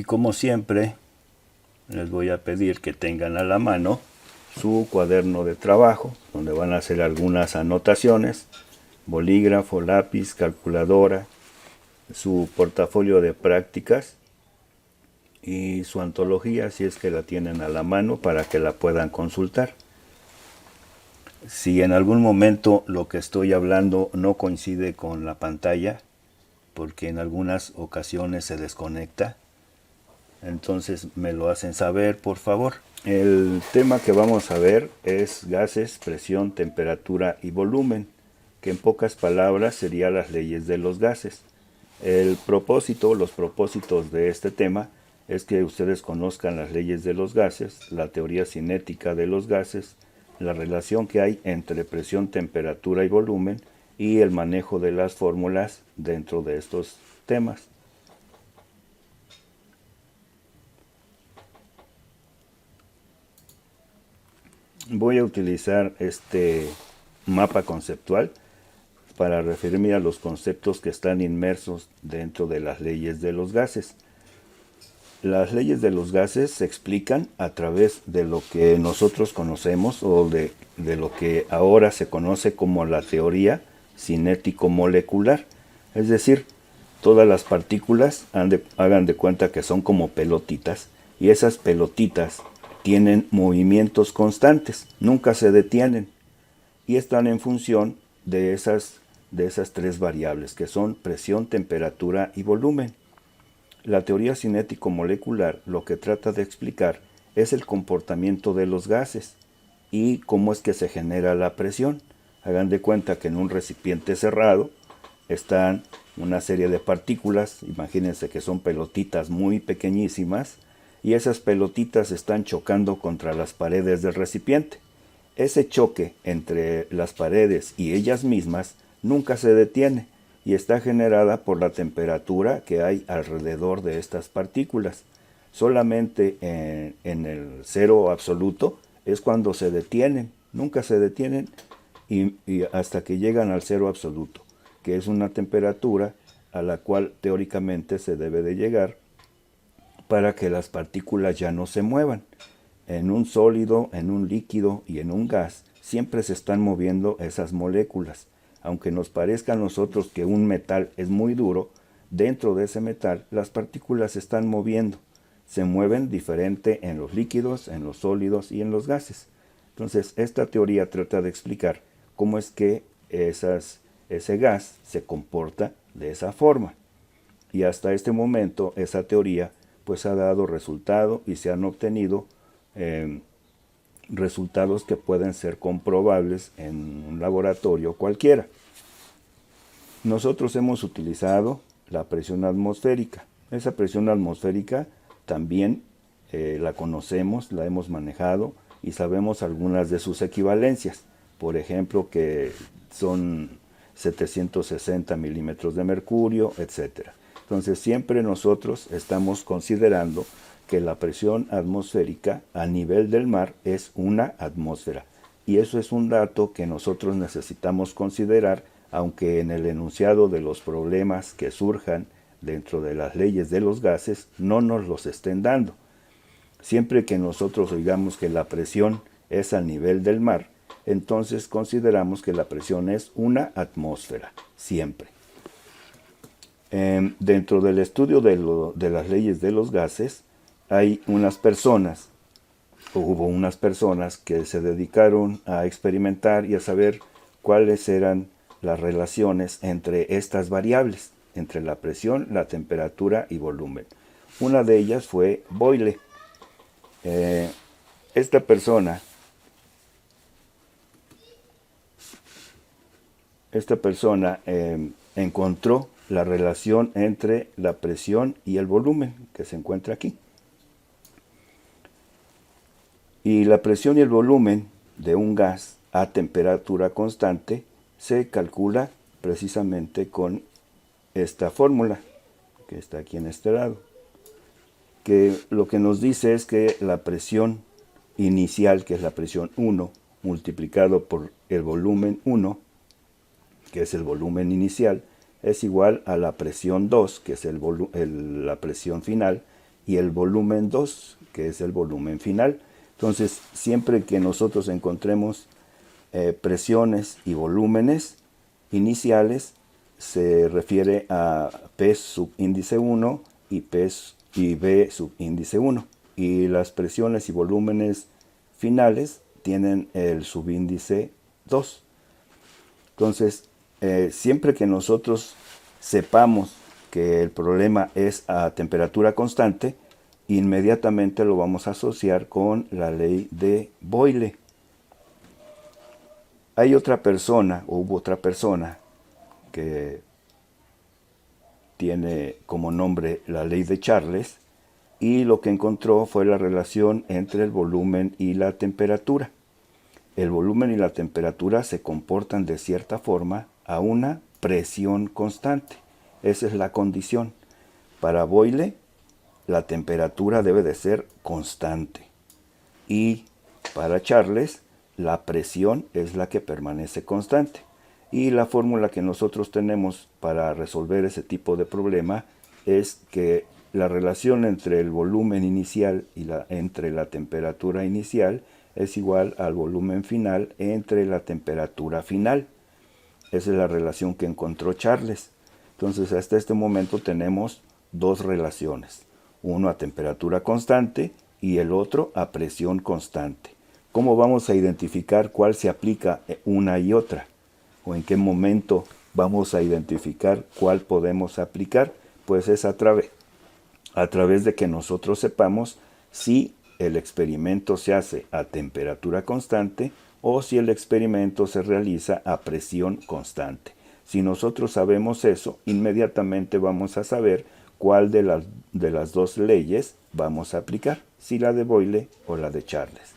como siempre, les voy a pedir que tengan a la mano su cuaderno de trabajo, donde van a hacer algunas anotaciones, bolígrafo, lápiz, calculadora, su portafolio de prácticas y su antología, si es que la tienen a la mano, para que la puedan consultar. Si en algún momento lo que estoy hablando no coincide con la pantalla, porque en algunas ocasiones se desconecta, entonces me lo hacen saber, por favor. El tema que vamos a ver es gases, presión, temperatura y volumen, que en pocas palabras serían las leyes de los gases. Los propósitos de este tema es que ustedes conozcan las leyes de los gases, la teoría cinética de los gases, la relación que hay entre presión, temperatura y volumen, y el manejo de las fórmulas dentro de estos temas. Voy a utilizar este mapa conceptual para referirme a los conceptos que están inmersos dentro de las leyes de los gases. Las leyes de los gases se explican a través de lo que nosotros conocemos o de lo que ahora se conoce como la teoría cinético-molecular. Es decir, todas las partículas hagan de cuenta que son como pelotitas, y esas pelotitas tienen movimientos constantes, nunca se detienen, y están en función de esas tres variables, que son presión, temperatura y volumen. La teoría cinético-molecular lo que trata de explicar es el comportamiento de los gases y cómo es que se genera la presión. Hagan de cuenta que en un recipiente cerrado están una serie de partículas, imagínense que son pelotitas muy pequeñísimas, y esas pelotitas están chocando contra las paredes del recipiente. Ese choque entre las paredes y ellas mismas nunca se detiene, y está generada por la temperatura que hay alrededor de estas partículas. Solamente en el cero absoluto es cuando se detienen, nunca se detienen y hasta que llegan al cero absoluto, que es una temperatura a la cual teóricamente se debe de llegar para que las partículas ya no se muevan. En un sólido, en un líquido y en un gas siempre se están moviendo esas moléculas. Aunque nos parezca a nosotros que un metal es muy duro, dentro de ese metal las partículas se están moviendo. Se mueven diferente en los líquidos, en los sólidos y en los gases. Entonces, esta teoría trata de explicar cómo es que ese gas se comporta de esa forma. Y hasta este momento, esa teoría pues ha dado resultado y se han obtenido resultados que pueden ser comprobables en un laboratorio cualquiera. Nosotros hemos utilizado la presión atmosférica. Esa presión atmosférica también la conocemos, la hemos manejado y sabemos algunas de sus equivalencias. Por ejemplo, que son 760 milímetros de mercurio, etc. Entonces siempre nosotros estamos considerando que la presión atmosférica a nivel del mar es una atmósfera. Y eso es un dato que nosotros necesitamos considerar, aunque en el enunciado de los problemas que surjan dentro de las leyes de los gases no nos los estén dando. Siempre que nosotros oigamos que la presión es a nivel del mar, entonces consideramos que la presión es una atmósfera, siempre. Dentro del estudio de las leyes de los gases, hubo unas personas que se dedicaron a experimentar y a saber cuáles eran las relaciones entre estas variables, entre la presión, la temperatura y volumen. Una de ellas fue Boyle. Esta persona encontró la relación entre la presión y el volumen que se encuentra aquí. Y la presión y el volumen de un gas a temperatura constante se calcula precisamente con esta fórmula que está aquí en este lado, que lo que nos dice es que la presión inicial, que es la presión 1, multiplicado por el volumen 1, que es el volumen inicial, es igual a la presión 2, que es la presión final, y el volumen 2, que es el volumen final. Entonces, siempre que nosotros encontremos presiones y volúmenes iniciales, se refiere a P subíndice 1 y B subíndice 1. Y las presiones y volúmenes finales tienen el subíndice 2. Entonces, siempre que nosotros sepamos que el problema es a temperatura constante, inmediatamente lo vamos a asociar con la ley de Boyle. Hay otra persona, o hubo otra persona, que tiene como nombre la ley de Charles, y lo que encontró fue la relación entre el volumen y la temperatura. El volumen y la temperatura se comportan de cierta forma a una presión constante. Esa es la condición. Para Boyle, la temperatura debe de ser constante. Y para Charles, la presión es la que permanece constante. Y la fórmula que nosotros tenemos para resolver ese tipo de problema es que la relación entre el volumen inicial y entre la temperatura inicial es igual al volumen final entre la temperatura final. Esa es la relación que encontró Charles. Entonces, hasta este momento tenemos dos relaciones. Uno a temperatura constante y el otro a presión constante. ¿Cómo vamos a identificar cuál se aplica una y otra? ¿O en qué momento vamos a identificar cuál podemos aplicar? Pues es a través de que nosotros sepamos si el experimento se hace a temperatura constante o si el experimento se realiza a presión constante. Si nosotros sabemos eso, inmediatamente vamos a saber cuál de las dos leyes vamos a aplicar, si la de Boyle o la de Charles.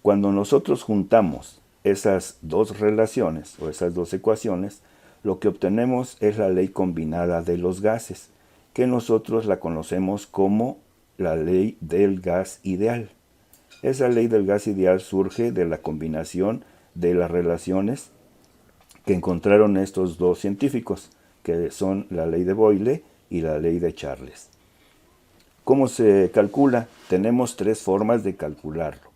Cuando nosotros juntamos esas dos relaciones o esas dos ecuaciones, lo que obtenemos es la ley combinada de los gases, que nosotros la conocemos como la ley del gas ideal. Esa ley del gas ideal surge de la combinación de las relaciones que encontraron estos dos científicos, que son la ley de Boyle y la ley de Charles. ¿Cómo se calcula? Tenemos tres formas de calcularlo.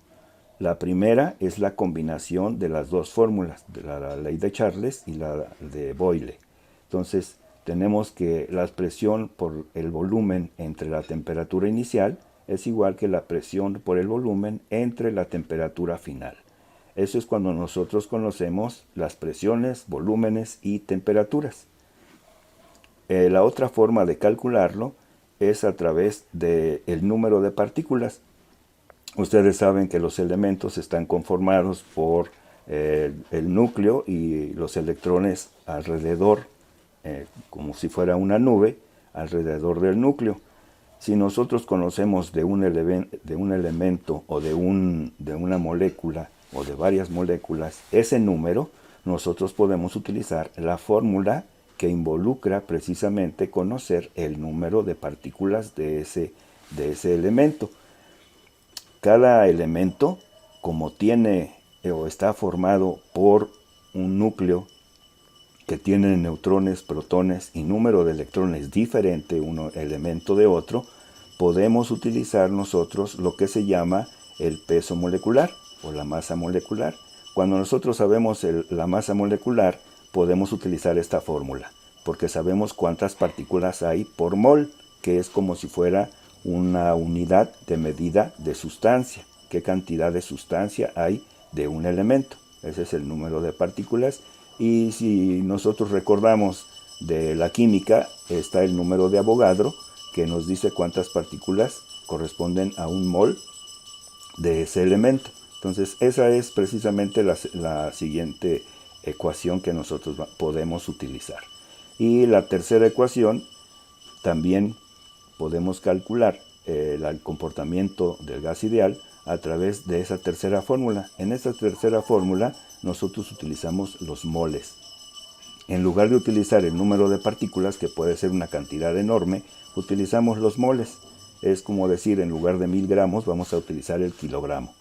La primera es la combinación de las dos fórmulas, de la ley de Charles y la de Boyle. Entonces, tenemos que la presión por el volumen entre la temperatura inicial es igual que la presión por el volumen entre la temperatura final. Eso es cuando nosotros conocemos las presiones, volúmenes y temperaturas. La otra forma de calcularlo es a través del número de partículas. Ustedes saben que los elementos están conformados por el núcleo y los electrones alrededor, como si fuera una nube, alrededor del núcleo. Si nosotros conocemos de un elemento o de una molécula o de varias moléculas ese número, nosotros podemos utilizar la fórmula que involucra precisamente conocer el número de partículas de ese elemento. Cada elemento, como tiene o está formado por un núcleo que tiene neutrones, protones y número de electrones diferente un elemento de otro, podemos utilizar nosotros lo que se llama el peso molecular o la masa molecular. Cuando nosotros sabemos la masa molecular, podemos utilizar esta fórmula, porque sabemos cuántas partículas hay por mol, que es como si fuera una unidad de medida de sustancia, qué cantidad de sustancia hay de un elemento. Ese es el número de partículas. Y si nosotros recordamos de la química, está el número de Avogadro, que nos dice cuántas partículas corresponden a un mol de ese elemento. Entonces, esa es precisamente la siguiente ecuación que nosotros podemos utilizar. Y la tercera ecuación, también podemos calcular el comportamiento del gas ideal a través de esa tercera fórmula. En esta tercera fórmula nosotros utilizamos los moles. En lugar de utilizar el número de partículas, que puede ser una cantidad enorme, utilizamos los moles. Es como decir, en lugar de 1000 gramos vamos a utilizar el kilogramo.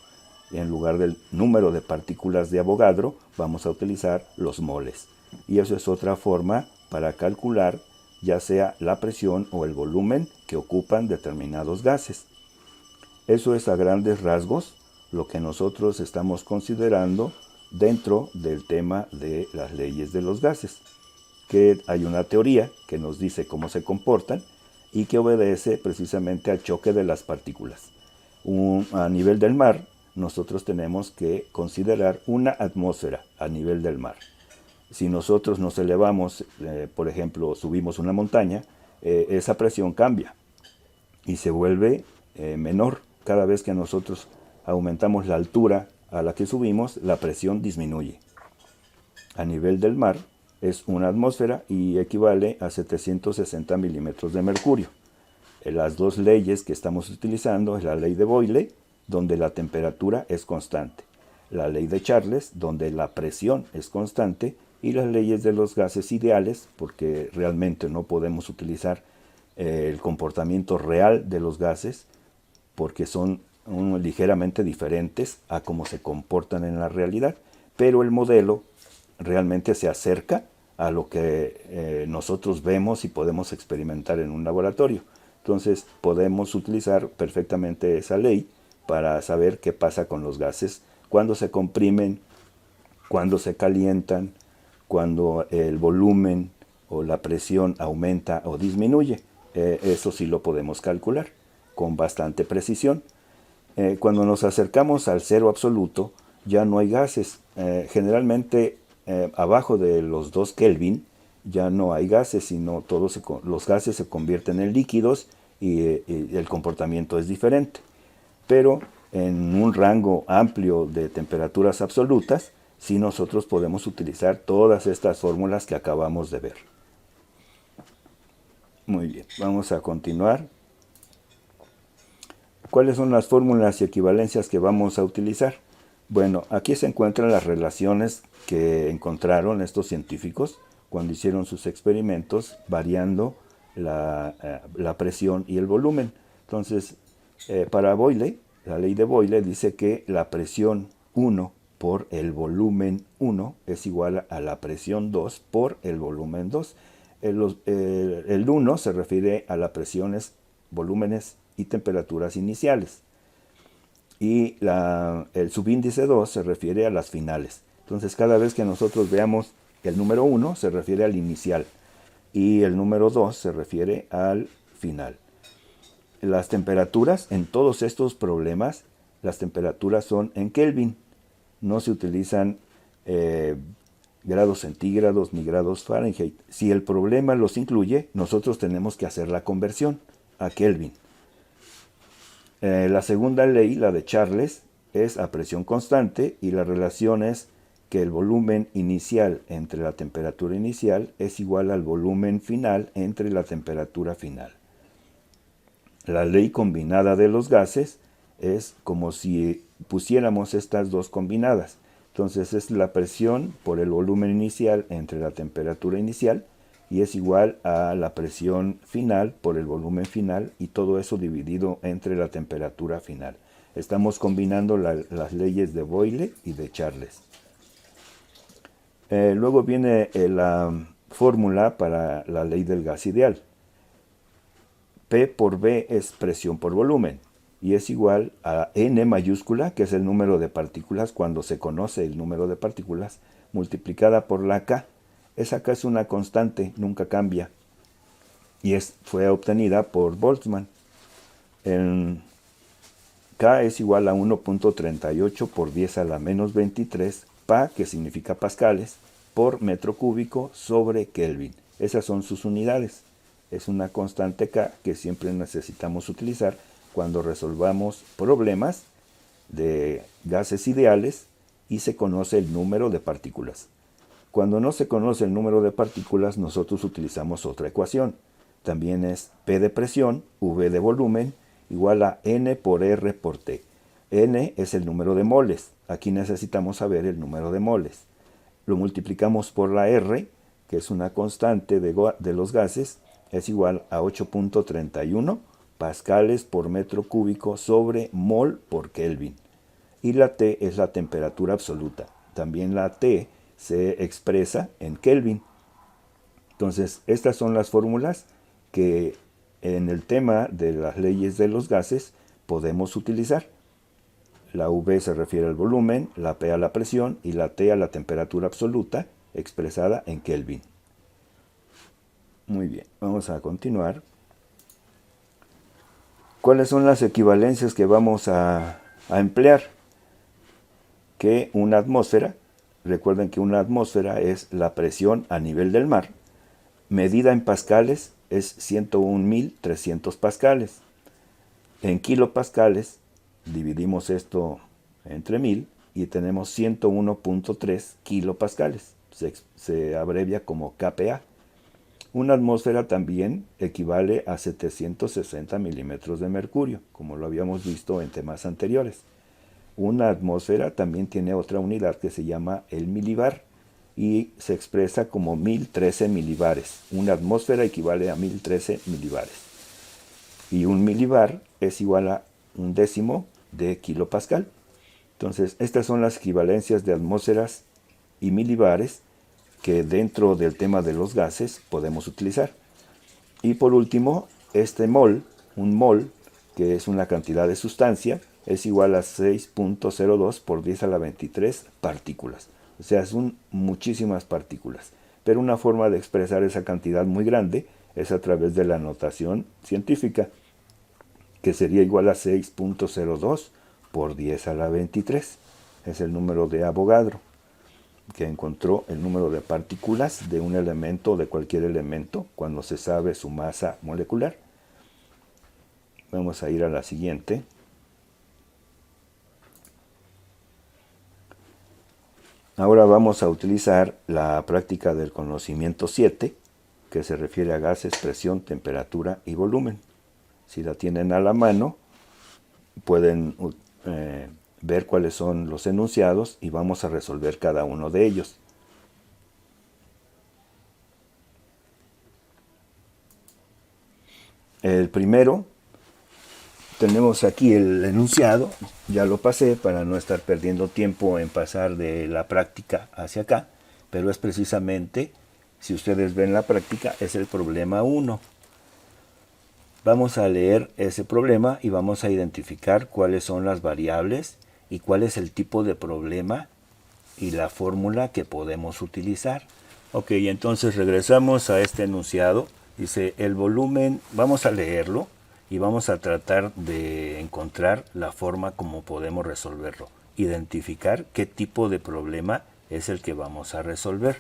En lugar del número de partículas de Avogadro vamos a utilizar los moles. Y eso es otra forma para calcular ya sea la presión o el volumen que ocupan determinados gases. Eso es a grandes rasgos lo que nosotros estamos considerando dentro del tema de las leyes de los gases, que hay una teoría que nos dice cómo se comportan y que obedece precisamente al choque de las partículas. A nivel del mar, nosotros tenemos que considerar una atmósfera a nivel del mar. Si nosotros nos elevamos, por ejemplo, subimos una montaña, esa presión cambia y se vuelve menor. Cada vez que nosotros aumentamos la altura a la que subimos, la presión disminuye. A nivel del mar es una atmósfera y equivale a 760 milímetros de mercurio. Las dos leyes que estamos utilizando es la ley de Boyle, donde la temperatura es constante, la ley de Charles, donde la presión es constante, y las leyes de los gases ideales, porque realmente no podemos utilizar el comportamiento real de los gases, porque son ligeramente diferentes a cómo se comportan en la realidad, pero el modelo realmente se acerca a lo que nosotros vemos y podemos experimentar en un laboratorio. Entonces podemos utilizar perfectamente esa ley para saber qué pasa con los gases cuando se comprimen, cuando se calientan, cuando el volumen o la presión aumenta o disminuye. Eso sí lo podemos calcular con bastante precisión. Cuando nos acercamos al cero absoluto, ya no hay gases. Generalmente abajo de los 2 Kelvin ya no hay gases, sino los gases se convierten en líquidos y el comportamiento es diferente. Pero en un rango amplio de temperaturas absolutas, sí nosotros podemos utilizar todas estas fórmulas que acabamos de ver. Muy bien, vamos a continuar. ¿Cuáles son las fórmulas y equivalencias que vamos a utilizar? Bueno, aquí se encuentran las relaciones que encontraron estos científicos cuando hicieron sus experimentos variando la presión y el volumen. Entonces, para Boyle, la ley de Boyle dice que la presión 1 por el volumen 1 es igual a la presión 2 por el volumen 2. El 1 se refiere a las presiones, volúmenes y temperaturas iniciales. Y el subíndice 2 se refiere a las finales. Entonces, cada vez que nosotros veamos el número 1 se refiere al inicial y el número 2 se refiere al final. Las temperaturas en todos estos problemas, las temperaturas son en Kelvin. No se utilizan grados centígrados ni grados Fahrenheit. Si el problema los incluye, nosotros tenemos que hacer la conversión a Kelvin. La segunda ley, la de Charles, es a presión constante y la relación es que el volumen inicial entre la temperatura inicial es igual al volumen final entre la temperatura final. La ley combinada de los gases es como si pusiéramos estas dos combinadas. Entonces es la presión por el volumen inicial entre la temperatura inicial y es igual a la presión final por el volumen final y todo eso dividido entre la temperatura final. Estamos combinando las leyes de Boyle y de Charles. Luego viene la fórmula para la ley del gas ideal. P por V es presión por volumen y es igual a N mayúscula, que es el número de partículas cuando se conoce el número de partículas, multiplicada por la K. Esa K es una constante, nunca cambia y fue obtenida por Boltzmann. K es igual a 1.38 por 10 a la menos 23 Pa, que significa pascales, por metro cúbico sobre Kelvin. Esas son sus unidades. Es una constante K que siempre necesitamos utilizar cuando resolvamos problemas de gases ideales y se conoce el número de partículas. Cuando no se conoce el número de partículas, nosotros utilizamos otra ecuación. También es P de presión, V de volumen, igual a N por R por T. N es el número de moles. Aquí necesitamos saber el número de moles. Lo multiplicamos por la R, que es una constante de los gases, es igual a 8.31 pascales por metro cúbico sobre mol por Kelvin. Y la T es la temperatura absoluta. También la T se expresa en Kelvin. Entonces, estas son las fórmulas que en el tema de las leyes de los gases podemos utilizar. La V se refiere al volumen, la P a la presión y la T a la temperatura absoluta expresada en Kelvin. Muy bien, vamos a continuar. ¿Cuáles son las equivalencias que vamos a emplear? Que una atmósfera, recuerden que una atmósfera es la presión a nivel del mar, medida en pascales es 101.300 pascales. En kilopascales dividimos esto entre 1000 y tenemos 101.3 kilopascales. Se abrevia como kPa. Una atmósfera también equivale a 760 milímetros de mercurio, como lo habíamos visto en temas anteriores. Una atmósfera también tiene otra unidad que se llama el milibar y se expresa como 1013 milibares. Una atmósfera equivale a 1013 milibares. Y un milibar es igual a un décimo de kilopascal. Entonces, estas son las equivalencias de atmósferas y milibares que dentro del tema de los gases podemos utilizar. Y por último, este mol, un mol, que es una cantidad de sustancia, es igual a 6.02 por 10 a la 23 partículas. O sea, son muchísimas partículas. Pero una forma de expresar esa cantidad muy grande es a través de la notación científica, que sería igual a 6.02 por 10 a la 23. Es el número de Avogadro, que encontró el número de partículas de un elemento o de cualquier elemento cuando se sabe su masa molecular. Vamos a ir a la siguiente. Ahora vamos a utilizar la práctica del conocimiento 7, que se refiere a gases, presión, temperatura y volumen. Si la tienen a la mano, pueden ver cuáles son los enunciados y vamos a resolver cada uno de ellos. El primero, tenemos aquí el enunciado, ya lo pasé para no estar perdiendo tiempo en pasar de la práctica hacia acá, pero es precisamente, si ustedes ven la práctica, es el problema 1. Vamos a leer ese problema y vamos a identificar cuáles son las variables y cuál es el tipo de problema y la fórmula que podemos utilizar. Ok, entonces regresamos a este enunciado. Dice, el volumen, vamos a leerlo y vamos a tratar de encontrar la forma como podemos resolverlo. Identificar qué tipo de problema es el que vamos a resolver.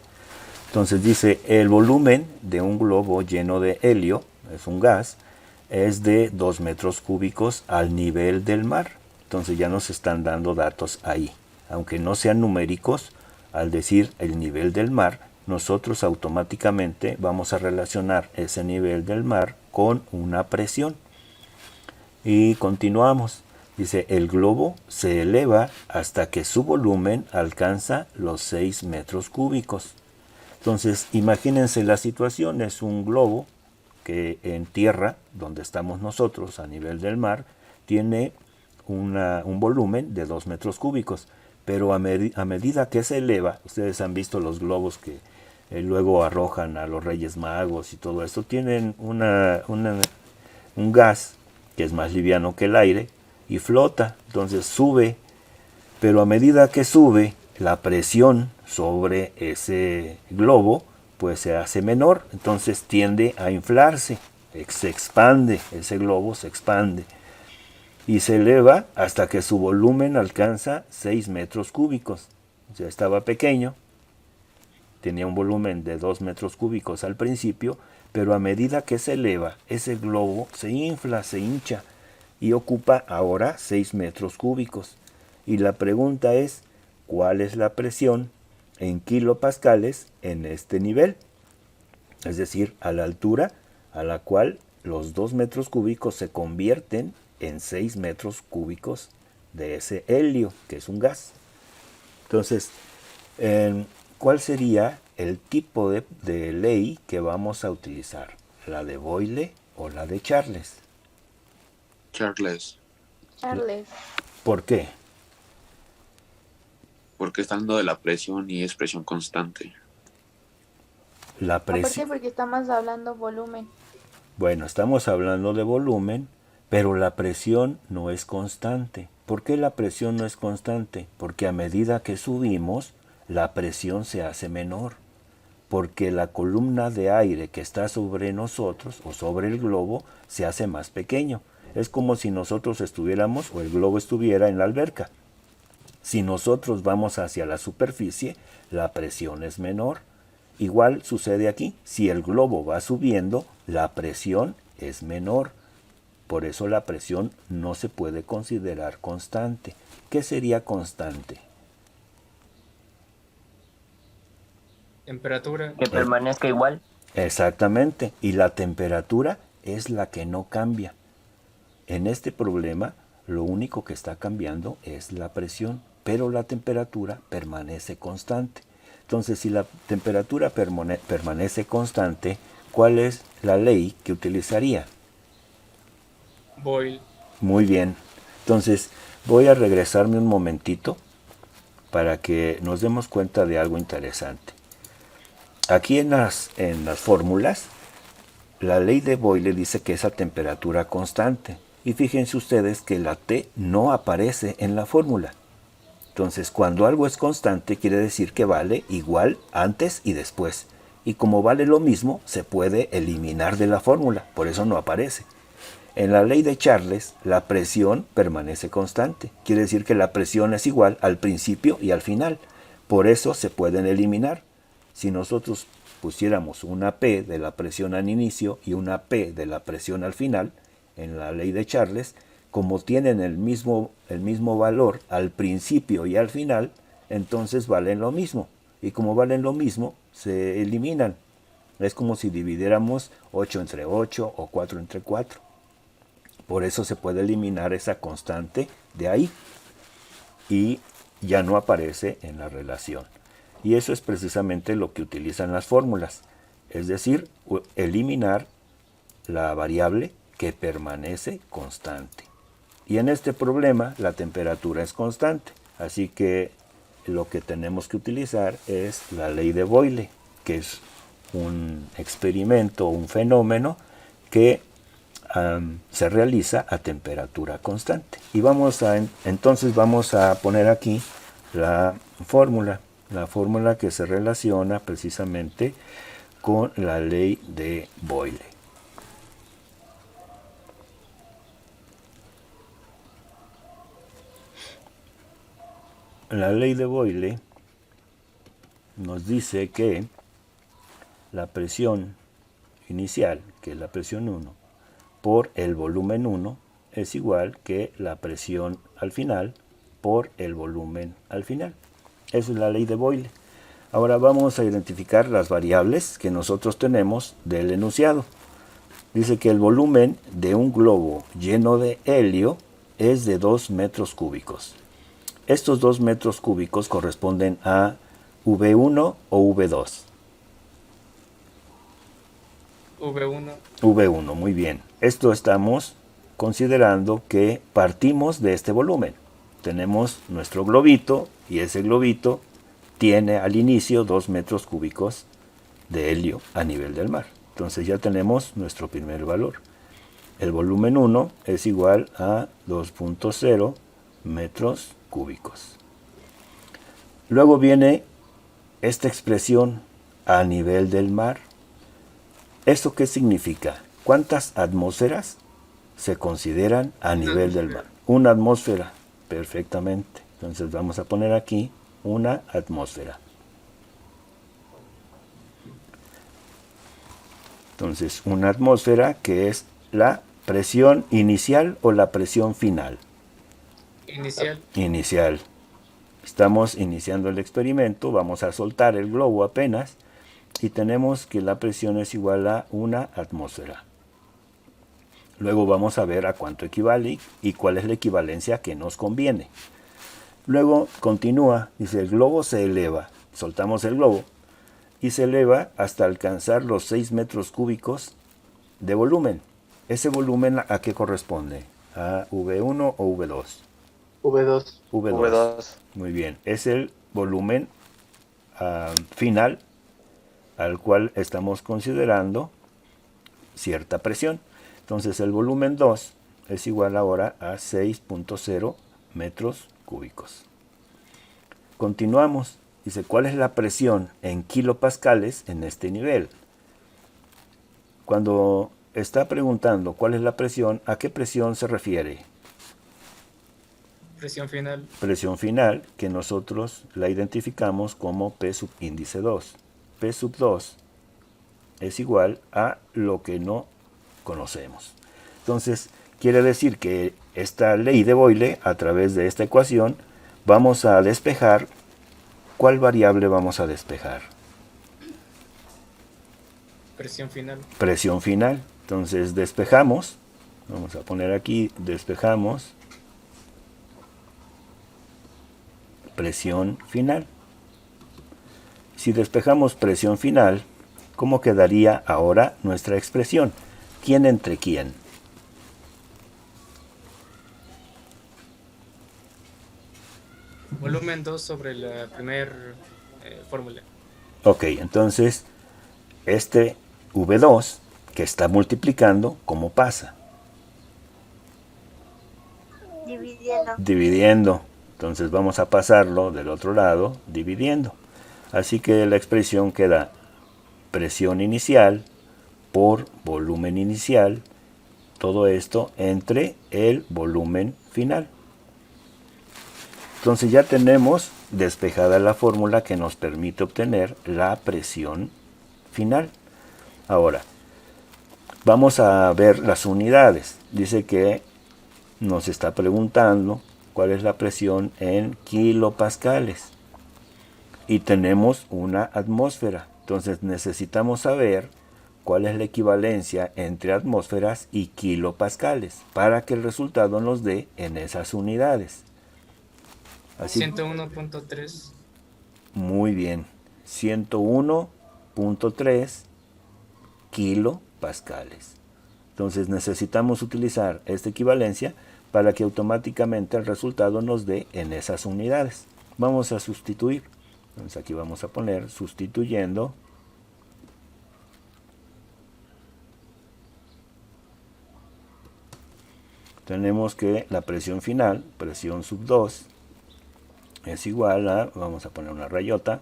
Entonces dice, el volumen de un globo lleno de helio, es un gas, es de 2 metros cúbicos al nivel del mar. Entonces ya nos están dando datos ahí. Aunque no sean numéricos, al decir el nivel del mar, nosotros automáticamente vamos a relacionar ese nivel del mar con una presión. Y continuamos. Dice, el globo se eleva hasta que su volumen alcanza los 6 metros cúbicos. Entonces, imagínense la situación, es un globo que en tierra, donde estamos nosotros, a nivel del mar, tiene un volumen de 2 metros cúbicos. Pero a medida que se eleva, ustedes han visto los globos que luego arrojan a los Reyes Magos y todo esto, tienen un gas que es más liviano que el aire y flota, entonces sube, pero a medida que sube, la presión sobre ese globo pues se hace menor, entonces tiende a inflarse, se expande, ese globo se expande y se eleva hasta que su volumen alcanza 6 metros cúbicos. O sea, estaba pequeño, tenía un volumen de 2 metros cúbicos al principio, pero a medida que se eleva, ese globo se infla, se hincha y ocupa ahora 6 metros cúbicos. Y la pregunta es, ¿cuál es la presión en kilopascales en este nivel? Es decir, a la altura a la cual los 2 metros cúbicos se convierten en 6 metros cúbicos de ese helio, que es un gas. Entonces, ¿cuál sería el tipo de ley que vamos a utilizar? ¿La de Boyle o la de Charles? Charles, Charles. ¿Por qué? porque está hablando de la presión y es presión constante. La Aparte presión, porque estamos hablando volumen. bueno, estamos hablando de volumen, pero la presión no es constante. ¿Por qué la presión no es constante? Porque a medida que subimos, la presión se hace menor. Porque la columna de aire que está sobre nosotros o sobre el globo se hace más pequeño. Es como si nosotros estuviéramos o el globo estuviera en la alberca. Si nosotros vamos hacia la superficie, la presión es menor. Igual sucede aquí. Si el globo va subiendo, la presión es menor. Por eso la presión no se puede considerar constante. ¿Qué sería constante? Temperatura. Que permanezca igual. Exactamente. Y la temperatura es la que no cambia. En este problema, lo único que está cambiando es la presión, pero la temperatura permanece constante. Entonces, si la temperatura permanece constante, ¿cuál es la ley que utilizaría? Boyle. Muy bien. Entonces, voy a regresarme un momentito para que nos demos cuenta de algo interesante. Aquí en las fórmulas, la ley de Boyle dice que es a temperatura constante. Y fíjense ustedes que la T no aparece en la fórmula. Entonces, cuando algo es constante, quiere decir que vale igual antes y después. Y como vale lo mismo, se puede eliminar de la fórmula. Por eso no aparece. En la ley de Charles, la presión permanece constante. Quiere decir que la presión es igual al principio y al final. Por eso se pueden eliminar. Si nosotros pusiéramos una P de la presión al inicio y una P de la presión al final, en la ley de Charles, como tienen el mismo valor al principio y al final, entonces valen lo mismo. Y como valen lo mismo, se eliminan. Es como si dividiéramos 8 entre 8 o 4 entre 4. Por eso se puede eliminar esa constante de ahí y ya no aparece en la relación. Y eso es precisamente lo que utilizan las fórmulas, es decir, eliminar la variable que permanece constante. Y en este problema la temperatura es constante, así que lo que tenemos que utilizar es la ley de Boyle, que es un experimento, un fenómeno que se realiza a temperatura constante. Y entonces vamos a poner aquí la fórmula que se relaciona precisamente con la ley de Boyle. La ley de Boyle nos dice que la presión inicial, que es la presión 1, por el volumen 1 es igual que la presión al final por el volumen al final. Esa es la ley de Boyle. Ahora vamos a identificar las variables que nosotros tenemos del enunciado. Dice que el volumen de un globo lleno de helio es de 2 metros cúbicos. Estos 2 metros cúbicos corresponden a V1 o V2. V1. V1, muy bien. Esto estamos considerando que partimos de este volumen. Tenemos nuestro globito y ese globito tiene al inicio 2 metros cúbicos de helio a nivel del mar. Entonces ya tenemos nuestro primer valor. El volumen 1 es igual a 2.0 metros cúbicos. Luego viene esta expresión a nivel del mar. ¿Esto qué significa? ¿Cuántas atmósferas se consideran a nivel del mar? Una atmósfera, perfectamente. Entonces vamos a poner aquí una atmósfera. Entonces, una atmósfera que es la presión inicial o la presión final. Inicial. Inicial. Estamos iniciando el experimento, vamos a soltar el globo apenas y tenemos que la presión es igual a una atmósfera. Luego vamos a ver a cuánto equivale y cuál es la equivalencia que nos conviene. Luego continúa, dice el globo se eleva, soltamos el globo y se eleva hasta alcanzar los 6 metros cúbicos de volumen. ¿Ese volumen a qué corresponde? ¿A V1 o V2? V2. V2. Muy bien, es el volumen final al cual estamos considerando cierta presión. Entonces el volumen 2 es igual ahora a 6.0 metros cúbicos. Continuamos. Dice, ¿cuál es la presión en kilopascales en este nivel? Cuando está preguntando cuál es la presión, ¿a qué presión se refiere? Presión final. Presión final, que nosotros la identificamos como P sub índice 2. P sub 2 es igual a lo que no conocemos. Entonces, quiere decir que esta ley de Boyle, a través de esta ecuación, vamos a despejar. ¿Cuál variable vamos a despejar? Presión final. Presión final. Entonces despejamos. Vamos a poner aquí, despejamos. Presión final. Si despejamos presión final, ¿cómo quedaría ahora nuestra expresión? ¿Quién entre quién? Volumen 2 sobre la primera fórmula. Ok, entonces este V2 que está multiplicando, ¿cómo pasa? Dividiendo. Dividiendo. Entonces vamos a pasarlo del otro lado, dividiendo. Así que la expresión queda presión inicial por volumen inicial, todo esto entre el volumen final. Entonces ya tenemos despejada la fórmula que nos permite obtener la presión final. Ahora, vamos a ver las unidades. Dice que nos está preguntando cuál es la presión en kilopascales. Y tenemos una atmósfera. Entonces necesitamos saber cuál es la equivalencia entre atmósferas y kilopascales para que el resultado nos dé en esas unidades. Así, 101.3. muy bien. 101.3 kilopascales. Entonces necesitamos utilizar esta equivalencia para que automáticamente el resultado nos dé en esas unidades. Vamos a sustituir. Entonces aquí vamos a poner sustituyendo. Tenemos que la presión final, presión sub 2, es igual a, vamos a poner una rayota,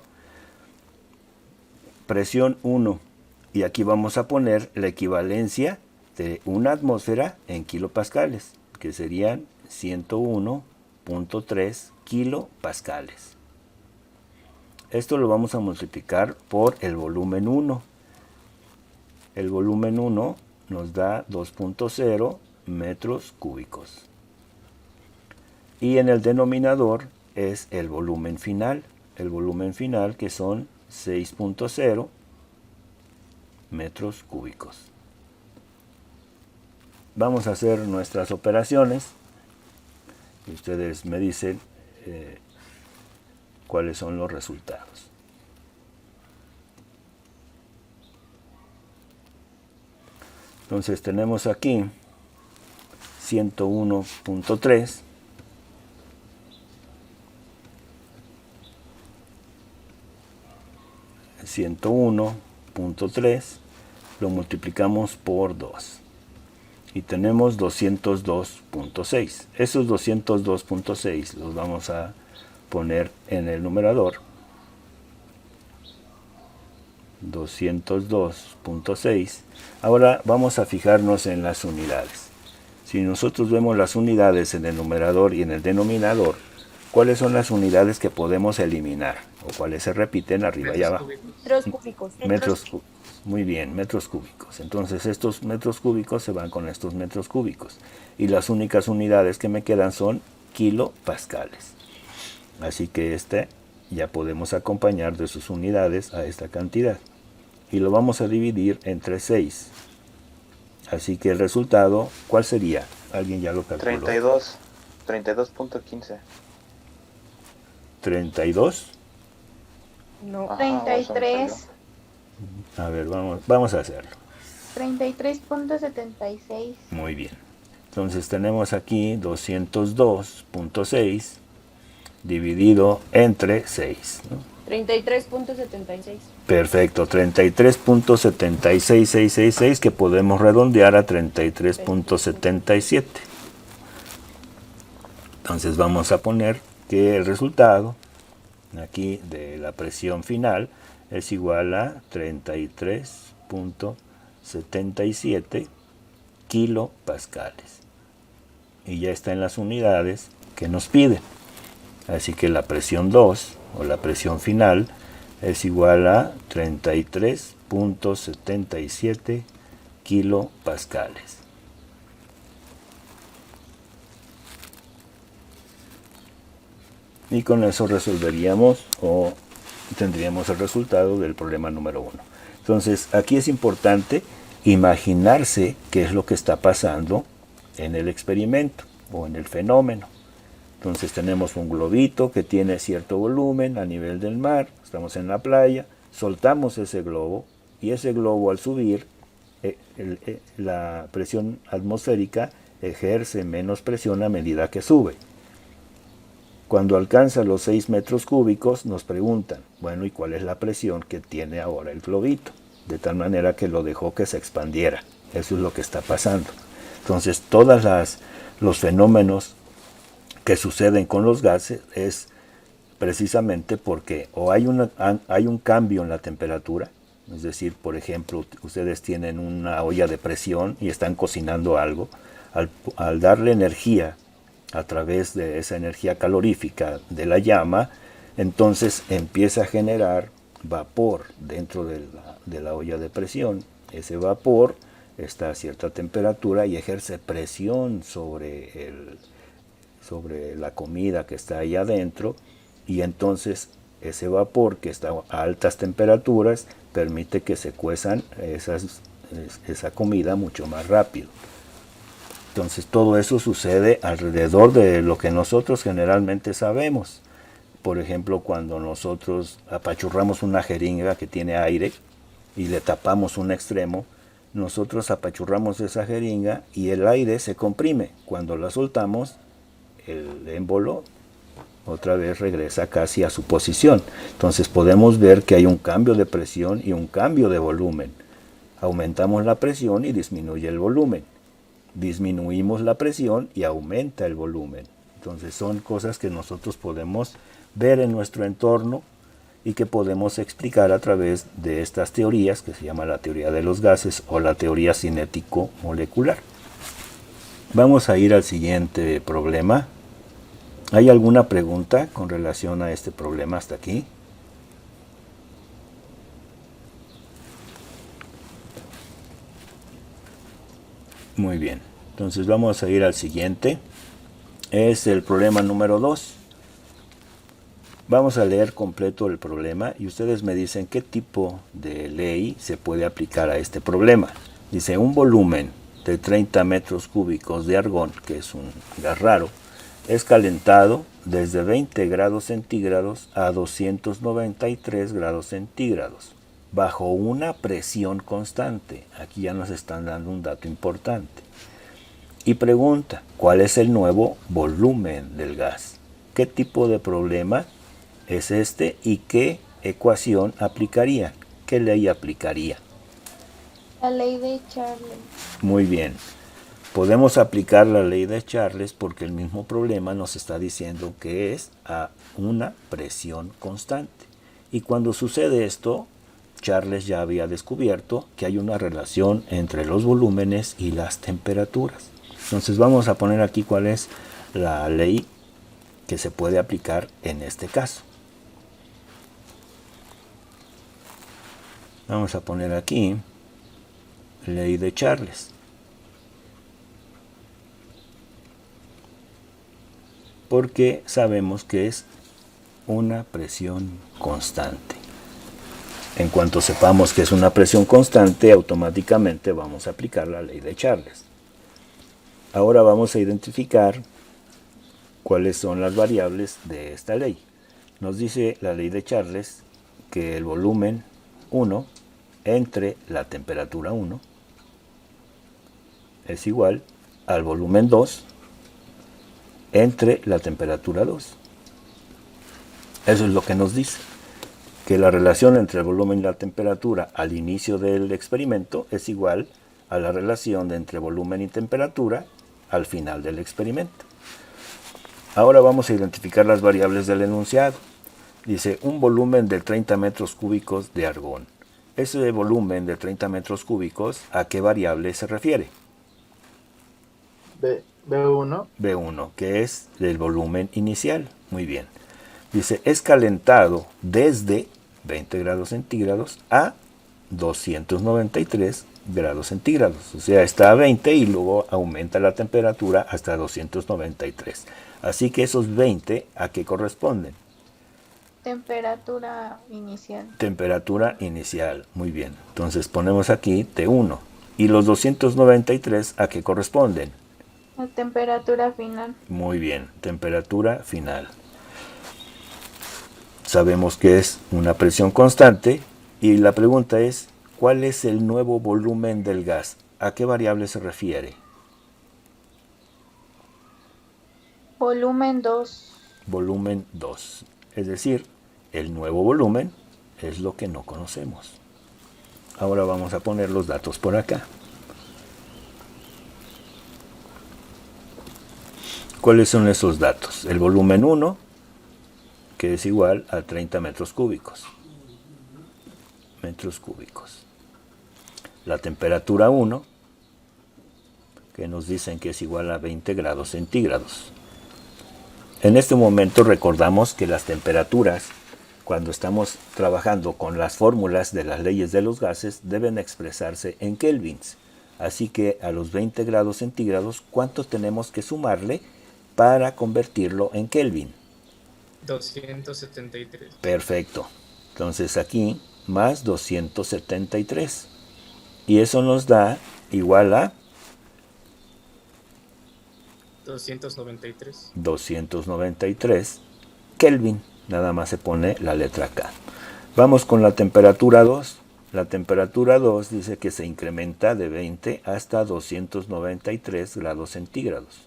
presión 1. Y aquí vamos a poner la equivalencia de una atmósfera en kilopascales, que serían 101.3 kilopascales. Esto lo vamos a multiplicar por el volumen 1. El volumen 1 nos da 2.0 metros cúbicos. Y en el denominador es el volumen final. El volumen final que son 6.0 metros cúbicos. Vamos a hacer nuestras operaciones. Y ustedes me dicen cuáles son los resultados. Entonces tenemos aquí 101.3 101.3 lo multiplicamos por 2 y tenemos 202.6. Esos 202.6 los vamos a poner en el numerador. 202.6. Ahora vamos a fijarnos en las unidades. Si nosotros vemos las unidades en el numerador y en el denominador, ¿cuáles son las unidades que podemos eliminar? O cuáles se repiten arriba y abajo. Metros cúbicos. Metros cúbicos. Muy bien, metros cúbicos. Entonces estos metros cúbicos se van con estos metros cúbicos. Y las únicas unidades que me quedan son kilopascales. Así que ya podemos acompañar de sus unidades a esta cantidad. Y lo vamos a dividir entre 6. Así que el resultado, ¿cuál sería? ¿Alguien ya lo calculó? 32.15. 32. No. Ajá, 33. A ver, vamos a hacerlo. 33.76. Muy bien. Entonces tenemos aquí 202.6 dividido entre 6. ¿no? 33.76. Perfecto, 33.76666 que podemos redondear a 33.77. Entonces vamos a poner que el resultado aquí de la presión final es igual a 33.77 kilopascales. Y ya está en las unidades que nos piden. Así que la presión 2 o la presión final es igual a 33.77 kilopascales. Y con eso resolveríamos o tendríamos el resultado del problema número 1. Entonces, aquí es importante imaginarse qué es lo que está pasando en el experimento o en el fenómeno. Entonces tenemos un globito que tiene cierto volumen a nivel del mar, estamos en la playa, soltamos ese globo y ese globo al subir, la presión atmosférica ejerce menos presión a medida que sube. Cuando alcanza los 6 metros cúbicos nos preguntan, bueno, ¿y cuál es la presión que tiene ahora el globito? De tal manera que lo dejó que se expandiera. Eso es lo que está pasando. Entonces todos los fenómenos que suceden con los gases es precisamente porque o hay un cambio en la temperatura, es decir, por ejemplo, ustedes tienen una olla de presión y están cocinando algo, al darle energía a través de esa energía calorífica de la llama, entonces empieza a generar vapor dentro de la olla de presión. Ese vapor está a cierta temperatura y ejerce presión sobre la comida que está ahí adentro, y entonces ese vapor que está a altas temperaturas permite que se cuezan esa comida mucho más rápido. Entonces todo eso sucede alrededor de lo que nosotros generalmente sabemos. Por ejemplo, cuando nosotros apachurramos una jeringa que tiene aire y le tapamos un extremo, nosotros apachurramos esa jeringa y el aire se comprime. Cuando la soltamos, el émbolo otra vez regresa casi a su posición. Entonces podemos ver que hay un cambio de presión y un cambio de volumen. Aumentamos la presión y disminuye el volumen. Disminuimos la presión y aumenta el volumen. Entonces son cosas que nosotros podemos ver en nuestro entorno y que podemos explicar a través de estas teorías que se llama la teoría de los gases o la teoría cinético-molecular. Vamos a ir al siguiente problema. ¿Hay alguna pregunta con relación a este problema hasta aquí? Muy bien, entonces vamos a ir al siguiente. Es el problema número 2. Vamos a leer completo el problema y ustedes me dicen qué tipo de ley se puede aplicar a este problema. Dice, un volumen de 30 metros cúbicos de argón, que es un gas raro, es calentado desde 20 grados centígrados a 293 grados centígrados, bajo una presión constante. Aquí ya nos están dando un dato importante. Y pregunta, ¿cuál es el nuevo volumen del gas? ¿Qué tipo de problema es este y qué ecuación aplicaría? ¿Qué ley aplicaría? La ley de Charles. Muy bien. Podemos aplicar la ley de Charles porque el mismo problema nos está diciendo que es a una presión constante. Y cuando sucede esto, Charles ya había descubierto que hay una relación entre los volúmenes y las temperaturas. Entonces vamos a poner aquí cuál es la ley que se puede aplicar en este caso. Vamos a poner aquí ley de Charles. Porque sabemos que es una presión constante. En cuanto sepamos que es una presión constante, automáticamente vamos a aplicar la ley de Charles. Ahora vamos a identificar cuáles son las variables de esta ley. Nos dice la ley de Charles que el volumen 1 entre la temperatura 1 es igual al volumen 2 entre la temperatura 2. Eso es lo que nos dice. que la relación entre el volumen y la temperatura al inicio del experimento es igual a la relación entre volumen y temperatura al final del experimento. Ahora vamos a identificar las variables del enunciado. Dice, un volumen de 30 metros cúbicos de argón. Ese volumen de 30 metros cúbicos, ¿a qué variable se refiere? B1. B1, que es el volumen inicial. Muy bien. Dice, es calentado desde 20 grados centígrados a 293 grados centígrados. O sea, está a 20 y luego aumenta la temperatura hasta 293. Así que esos 20, ¿a qué corresponden? Temperatura inicial. Temperatura inicial. Muy bien. Entonces ponemos aquí T1. ¿Y los 293 a qué corresponden? La temperatura final. Muy bien. Temperatura final. Sabemos que es una presión constante y la pregunta es, ¿cuál es el nuevo volumen del gas? ¿A qué variable se refiere? Volumen 2. Volumen 2. Es decir, el nuevo volumen es lo que no conocemos. Ahora vamos a poner los datos por acá. ¿Cuáles son esos datos? El volumen 1, que es igual a 30 metros cúbicos. Metros cúbicos. La temperatura 1, que nos dicen que es igual a 20 grados centígrados. En este momento recordamos que las temperaturas, cuando estamos trabajando con las fórmulas de las leyes de los gases, deben expresarse en kelvins. Así que a los 20 grados centígrados, ¿cuánto tenemos que sumarle para convertirlo en Kelvin? 273. Perfecto. Entonces aquí más 273. Y eso nos da igual a 293. 293 Kelvin. Nada más se pone la letra K. Vamos con la temperatura 2. La temperatura 2 dice que se incrementa de 20 hasta 293 grados centígrados.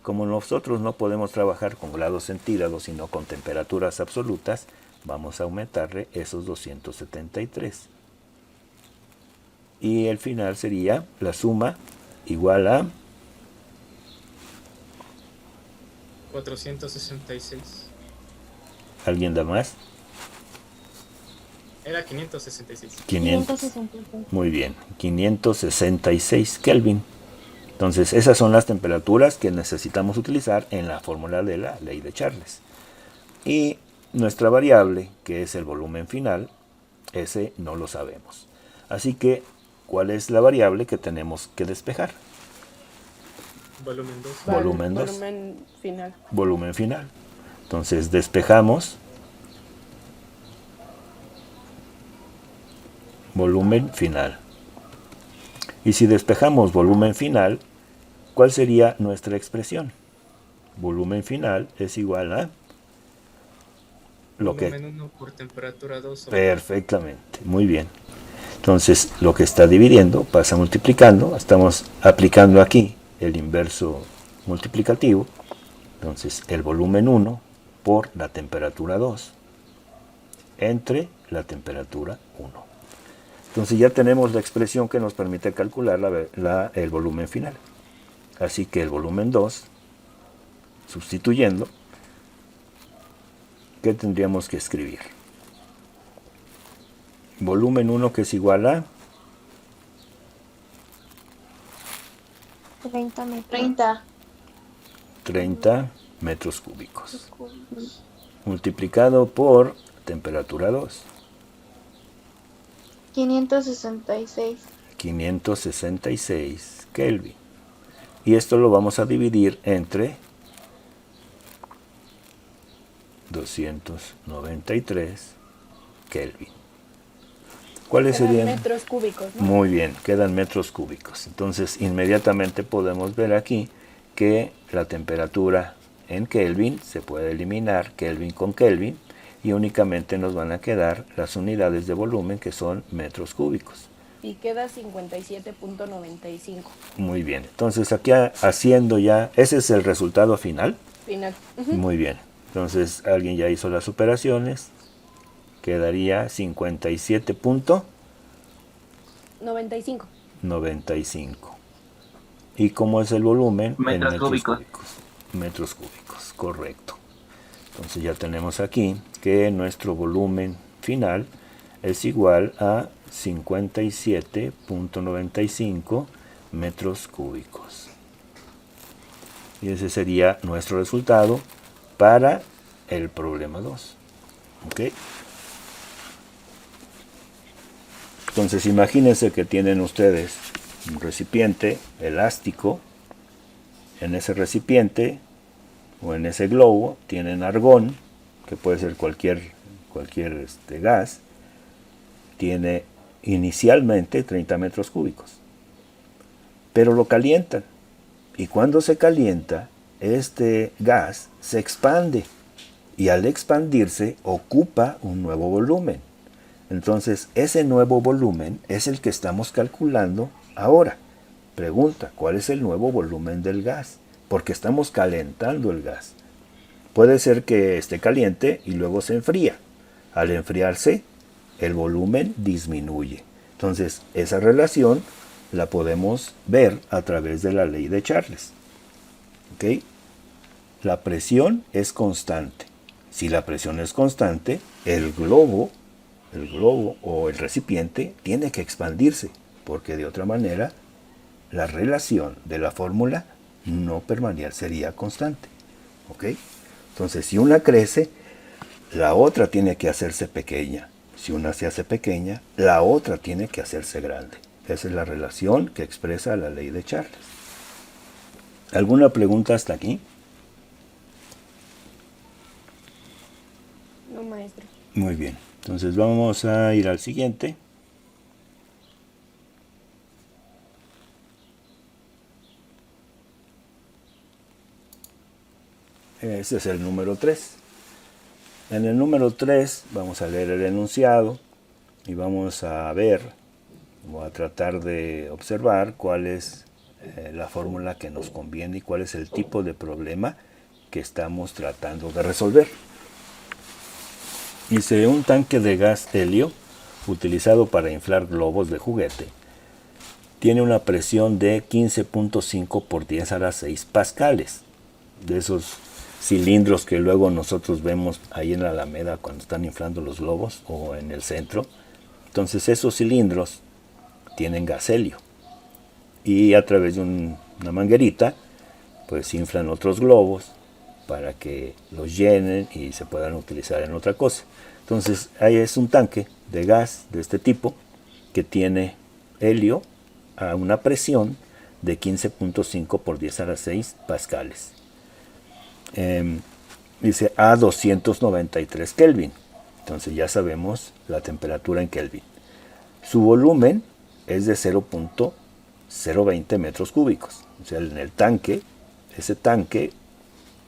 Como nosotros no podemos trabajar con grados centígrados, sino con temperaturas absolutas, vamos a aumentarle esos 273. Y el final sería la suma igual a 466. ¿Alguien da más? Era 566. 566. Muy bien, 566 Kelvin. Entonces, esas son las temperaturas que necesitamos utilizar en la fórmula de la ley de Charles. Y nuestra variable, que es el volumen final, ese no lo sabemos. Así que, ¿cuál es la variable que tenemos que despejar? Volumen 2. Volumen 2. Volumen final. Volumen final. Entonces, despejamos volumen final. Y si despejamos volumen final, ¿cuál sería nuestra expresión? Volumen final es igual a lo que... Volumen 1 por temperatura 2. Perfectamente, muy bien. Entonces, lo que está dividiendo pasa multiplicando. Estamos aplicando aquí el inverso multiplicativo. Entonces, el volumen 1 por la temperatura 2 entre la temperatura 1. Entonces ya tenemos la expresión que nos permite calcular el volumen final. Así que el volumen 2, sustituyendo, ¿qué tendríamos que escribir? Volumen 1 que es igual a 30 metros. 30 metros cúbicos. Multiplicado por temperatura 2. 566. 566 Kelvin. Y esto lo vamos a dividir entre 293 Kelvin. ¿Cuáles Quedan serían? metros cúbicos, ¿no? Muy bien, quedan metros cúbicos. Entonces, inmediatamente podemos ver aquí que la temperatura en Kelvin se puede eliminar Kelvin con Kelvin y únicamente nos van a quedar las unidades de volumen que son metros cúbicos. Y queda 57.95. Muy bien, entonces aquí haciendo ya, ese es el resultado final. Final. Muy bien, entonces alguien ya hizo las operaciones. quedaría 57.95. 95. ¿Y cómo es el volumen? En Metros cúbicos. Metros cúbicos, correcto. Entonces ya tenemos aquí que nuestro volumen final es igual a 57.95 metros cúbicos. Y ese sería nuestro resultado para el problema 2. ¿Ok? Entonces imagínense que tienen ustedes un recipiente elástico. En ese recipiente o en ese globo tienen argón, que puede ser cualquier gas. Tiene inicialmente 30 metros cúbicos, pero lo calientan, y cuando se calienta, este gas se expande, y al expandirse ocupa un nuevo volumen. Entonces ese nuevo volumen es el que estamos calculando ahora. Pregunta, ¿cuál es el nuevo volumen del gas? Porque estamos calentando el gas. Puede ser que esté caliente y luego se enfría. Al enfriarse, el volumen disminuye. Entonces, esa relación la podemos ver a través de la ley de Charles. ¿Ok? La presión es constante. Si la presión es constante, el globo o el recipiente tiene que expandirse, porque de otra manera la relación de la fórmula no permanecería constante. ¿Ok? Entonces, si una crece, la otra tiene que hacerse pequeña. Si una se hace pequeña, la otra tiene que hacerse grande. Esa es la relación que expresa la ley de Charles. ¿Alguna pregunta hasta aquí? No, maestro. Muy bien. Entonces vamos a ir al siguiente. Ese es el número 3. En el número 3 vamos a leer el enunciado y vamos a ver o a tratar de observar cuál es la fórmula que nos conviene y cuál es el tipo de problema que estamos tratando de resolver. Dice, un tanque de gas helio utilizado para inflar globos de juguete tiene una presión de 15.5 por 10 a la 6 pascales. De esos cilindros que luego nosotros vemos ahí en la Alameda cuando están inflando los globos o en el centro. Entonces esos cilindros tienen gas helio y a través de una manguerita pues inflan otros globos para que los llenen y se puedan utilizar en otra cosa. Entonces ahí es un tanque de gas de este tipo que tiene helio a una presión de 15.5 por 10 a la 6 pascales. Dice a 293 Kelvin. Entonces ya sabemos la temperatura en Kelvin. Su volumen es de 0.020 metros cúbicos. O sea, en el tanque, ese tanque,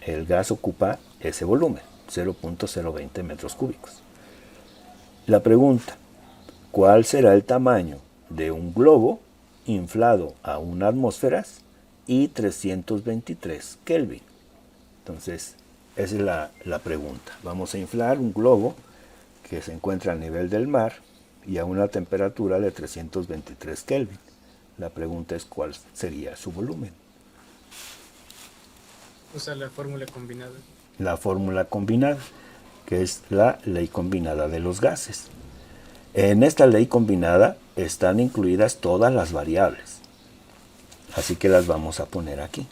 el gas ocupa ese volumen, 0.020 metros cúbicos. La pregunta, ¿cuál será el tamaño de un globo inflado a 1 atmósfera y 323 Kelvin? Entonces, esa es la pregunta. Vamos a inflar un globo que se encuentra a nivel del mar y a una temperatura de 323 Kelvin. La pregunta es cuál sería su volumen. Usa la fórmula combinada. La fórmula combinada, que es la ley combinada de los gases. En esta ley combinada están incluidas todas las variables. Así que las vamos a poner aquí.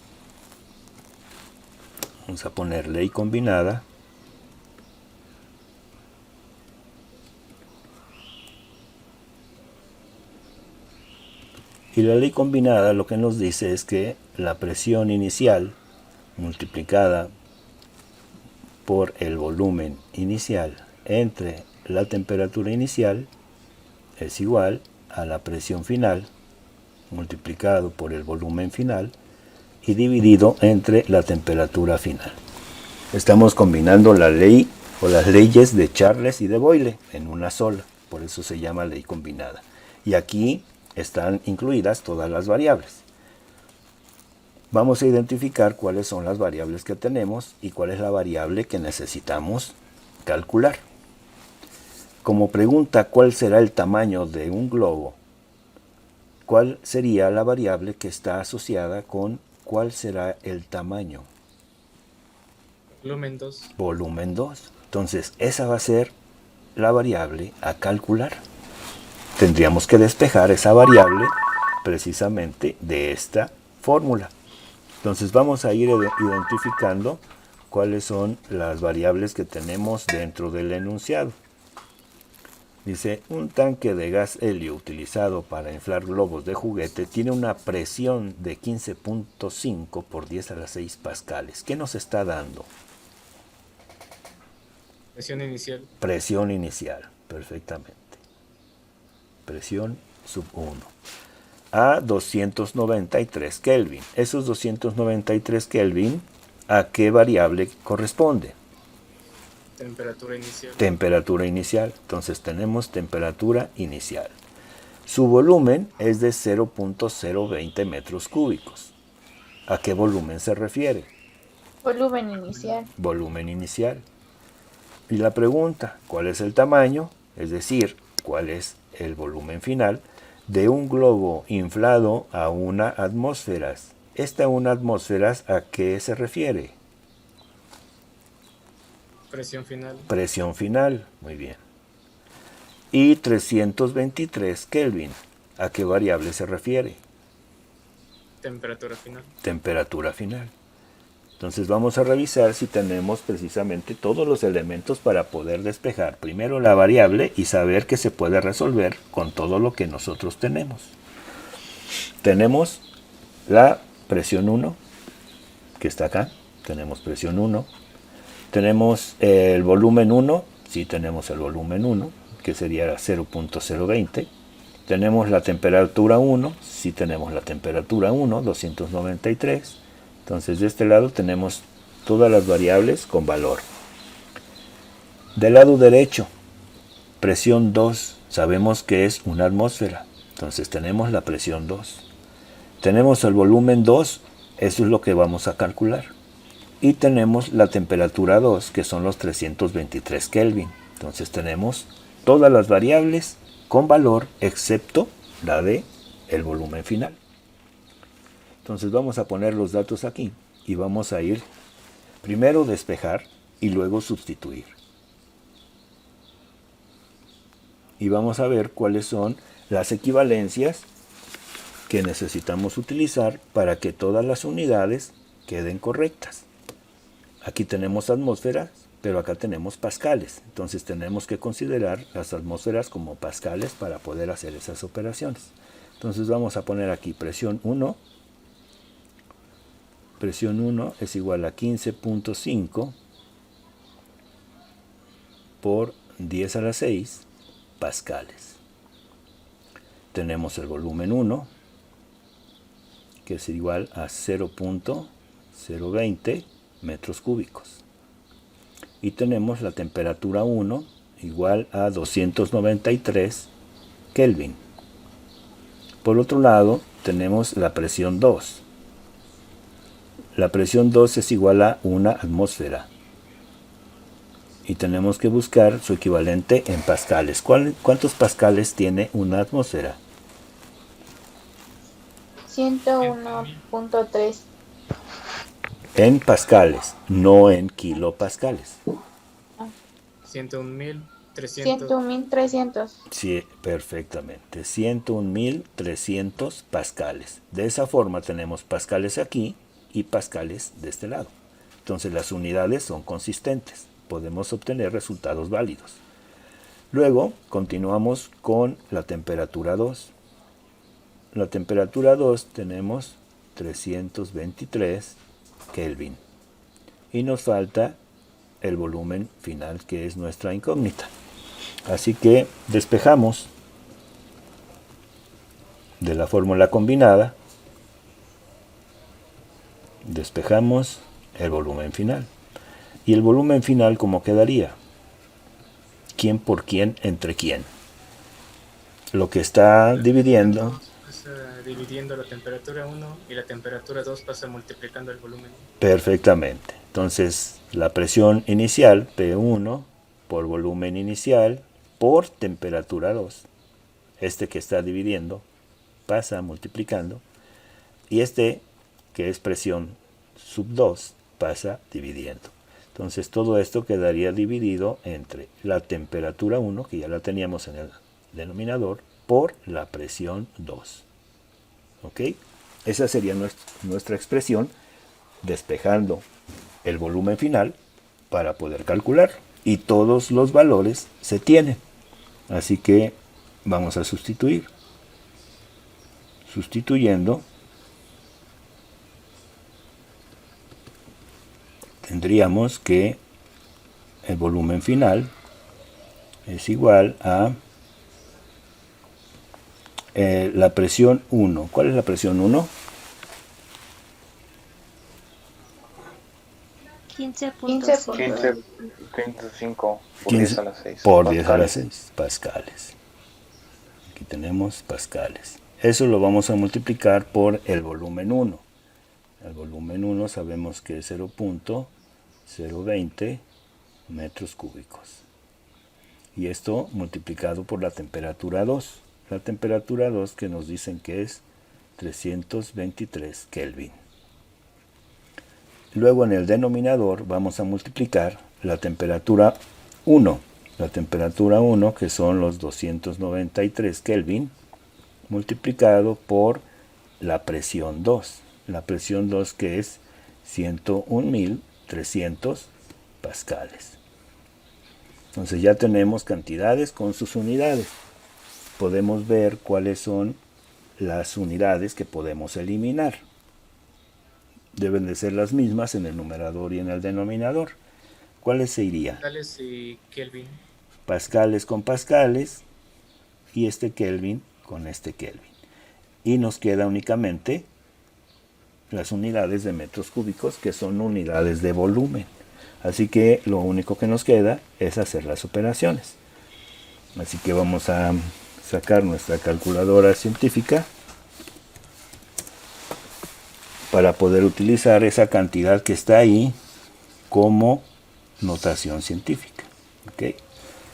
Vamos a poner ley combinada. Y la ley combinada lo que nos dice es que la presión inicial multiplicada por el volumen inicial entre la temperatura inicial es igual a la presión final multiplicado por el volumen final y dividido entre la temperatura final. Estamos combinando la ley o las leyes de Charles y de Boyle en una sola, por eso se llama ley combinada. Y aquí están incluidas todas las variables. Vamos a identificar cuáles son las variables que tenemos y cuál es la variable que necesitamos calcular. como pregunta cuál será el tamaño de un globo, ¿cuál sería la variable que está asociada con cuál será el tamaño? Volumen 2. Volumen 2. Entonces, esa va a ser la variable a calcular. Tendríamos que despejar esa variable precisamente de esta fórmula. Entonces, vamos a ir identificando cuáles son las variables que tenemos dentro del enunciado. Dice, un tanque de gas helio utilizado para inflar globos de juguete tiene una presión de 15.5 por 10 a la 6 pascales. ¿Qué nos está dando? Presión inicial. Presión inicial, perfectamente. Presión sub 1. A 293 Kelvin. Esos 293 Kelvin, ¿a qué variable corresponde? Temperatura inicial. Temperatura inicial. Entonces tenemos temperatura inicial. Su volumen es de 0.020 metros cúbicos. ¿A qué volumen se refiere? Volumen inicial. Volumen inicial. Y la pregunta, ¿cuál es el tamaño? Es decir, ¿cuál es el volumen final de un globo inflado a una atmósfera? ¿Esta una atmósfera a qué se refiere? Presión final. Presión final, muy bien. Y 323 Kelvin, ¿a qué variable se refiere? Temperatura final. Temperatura final. Entonces vamos a revisar si tenemos precisamente todos los elementos para poder despejar primero la variable y saber que se puede resolver con todo lo que nosotros tenemos. Tenemos la presión 1, que está acá. Tenemos presión 1. Tenemos el volumen 1, sí tenemos el volumen 1, que sería 0.020. Tenemos la temperatura 1, sí tenemos la temperatura 1, 293. Entonces de este lado tenemos todas las variables con valor. Del lado derecho, presión 2, sabemos que es una atmósfera. Entonces tenemos la presión 2. Tenemos el volumen 2, eso es lo que vamos a calcular. Y tenemos la temperatura 2, que son los 323 Kelvin. Entonces tenemos todas las variables con valor, excepto la de el volumen final. Entonces vamos a poner los datos aquí y vamos a ir primero despejar y luego sustituir. Y vamos a ver cuáles son las equivalencias que necesitamos utilizar para que todas las unidades queden correctas. Aquí tenemos atmósferas, pero acá tenemos pascales. Entonces tenemos que considerar las atmósferas como pascales para poder hacer esas operaciones. Entonces vamos a poner aquí presión 1. Presión 1 es igual a 15.5 por 10 a la 6 pascales. Tenemos el volumen 1, que es igual a 0.020 metros cúbicos. Y tenemos la temperatura 1 igual a 293 Kelvin. Por otro lado, tenemos la presión 2. La presión 2 es igual a una atmósfera. Y tenemos que buscar su equivalente en pascales. ¿Cuántos pascales tiene una atmósfera? 101.3. En pascales, no en kilopascales. 101.300. 101.300. Sí, perfectamente. 101.300 pascales. De esa forma tenemos pascales aquí y pascales de este lado. Entonces las unidades son consistentes. Podemos obtener resultados válidos. Luego continuamos con la temperatura 2. La temperatura 2 tenemos 323 Kelvin. Y nos falta el volumen final, que es nuestra incógnita. Así que despejamos de la fórmula combinada. Despejamos el volumen final. ¿Y el volumen final cómo quedaría? ¿Quién por quién entre quién? Lo que está dividiendo... Dividiendo la temperatura 1 y la temperatura 2 pasa multiplicando el volumen. Perfectamente. Entonces, la presión inicial, P1, por volumen inicial, por temperatura 2. Este que está dividiendo pasa multiplicando. Y este que es presión sub 2 pasa dividiendo. Entonces todo esto quedaría dividido entre la temperatura 1, que ya la teníamos en el denominador, por la presión 2. ¿Ok? Esa sería nuestra expresión, despejando el volumen final para poder calcular. Y todos los valores se tienen. Así que vamos a sustituir. Sustituyendo, tendríamos que el volumen final es igual a la presión 1. ¿Cuál es la presión 1? 15.5 15.5 por 15 10 a la 6. por 10 a la 6 pascales. Aquí tenemos pascales. Eso lo vamos a multiplicar por el volumen 1. El volumen 1 sabemos que es 0.020 metros cúbicos. Y esto multiplicado por la temperatura 2. La temperatura 2 que nos dicen que es 323 Kelvin. Luego en el denominador vamos a multiplicar la temperatura 1. La temperatura 1 que son los 293 Kelvin multiplicado por la presión 2. La presión 2 que es 101.300 pascales. Entonces ya tenemos cantidades con sus unidades. Podemos ver cuáles son las unidades que podemos eliminar. Deben de ser las mismas en el numerador y en el denominador. ¿Cuáles se irían? Pascales y Kelvin. Pascales con pascales y este Kelvin con este Kelvin. Y nos queda únicamente las unidades de metros cúbicos, que son unidades de volumen. Así que lo único que nos queda es hacer las operaciones. Así que vamos a sacar nuestra calculadora científica para poder utilizar esa cantidad que está ahí como notación científica. ¿Okay?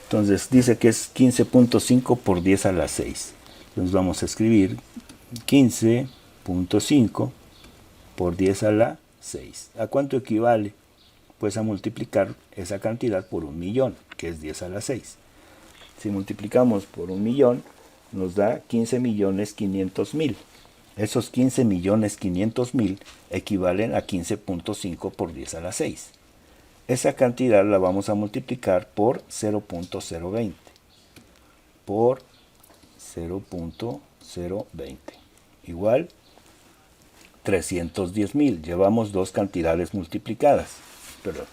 Entonces dice que es 15.5 por 10 a la 6. Entonces vamos a escribir 15.5 por 10 a la 6. ¿A cuánto equivale? Pues a multiplicar esa cantidad por 1.000.000, que es 10 a la 6. Si multiplicamos por 1.000.000, nos da 15.500.000. Esos 15.500.000 equivalen a 15.5 por 10 a la 6. Esa cantidad la vamos a multiplicar por 0.020. Por 0.020. Igual 310.000. Llevamos dos cantidades multiplicadas. Perdón.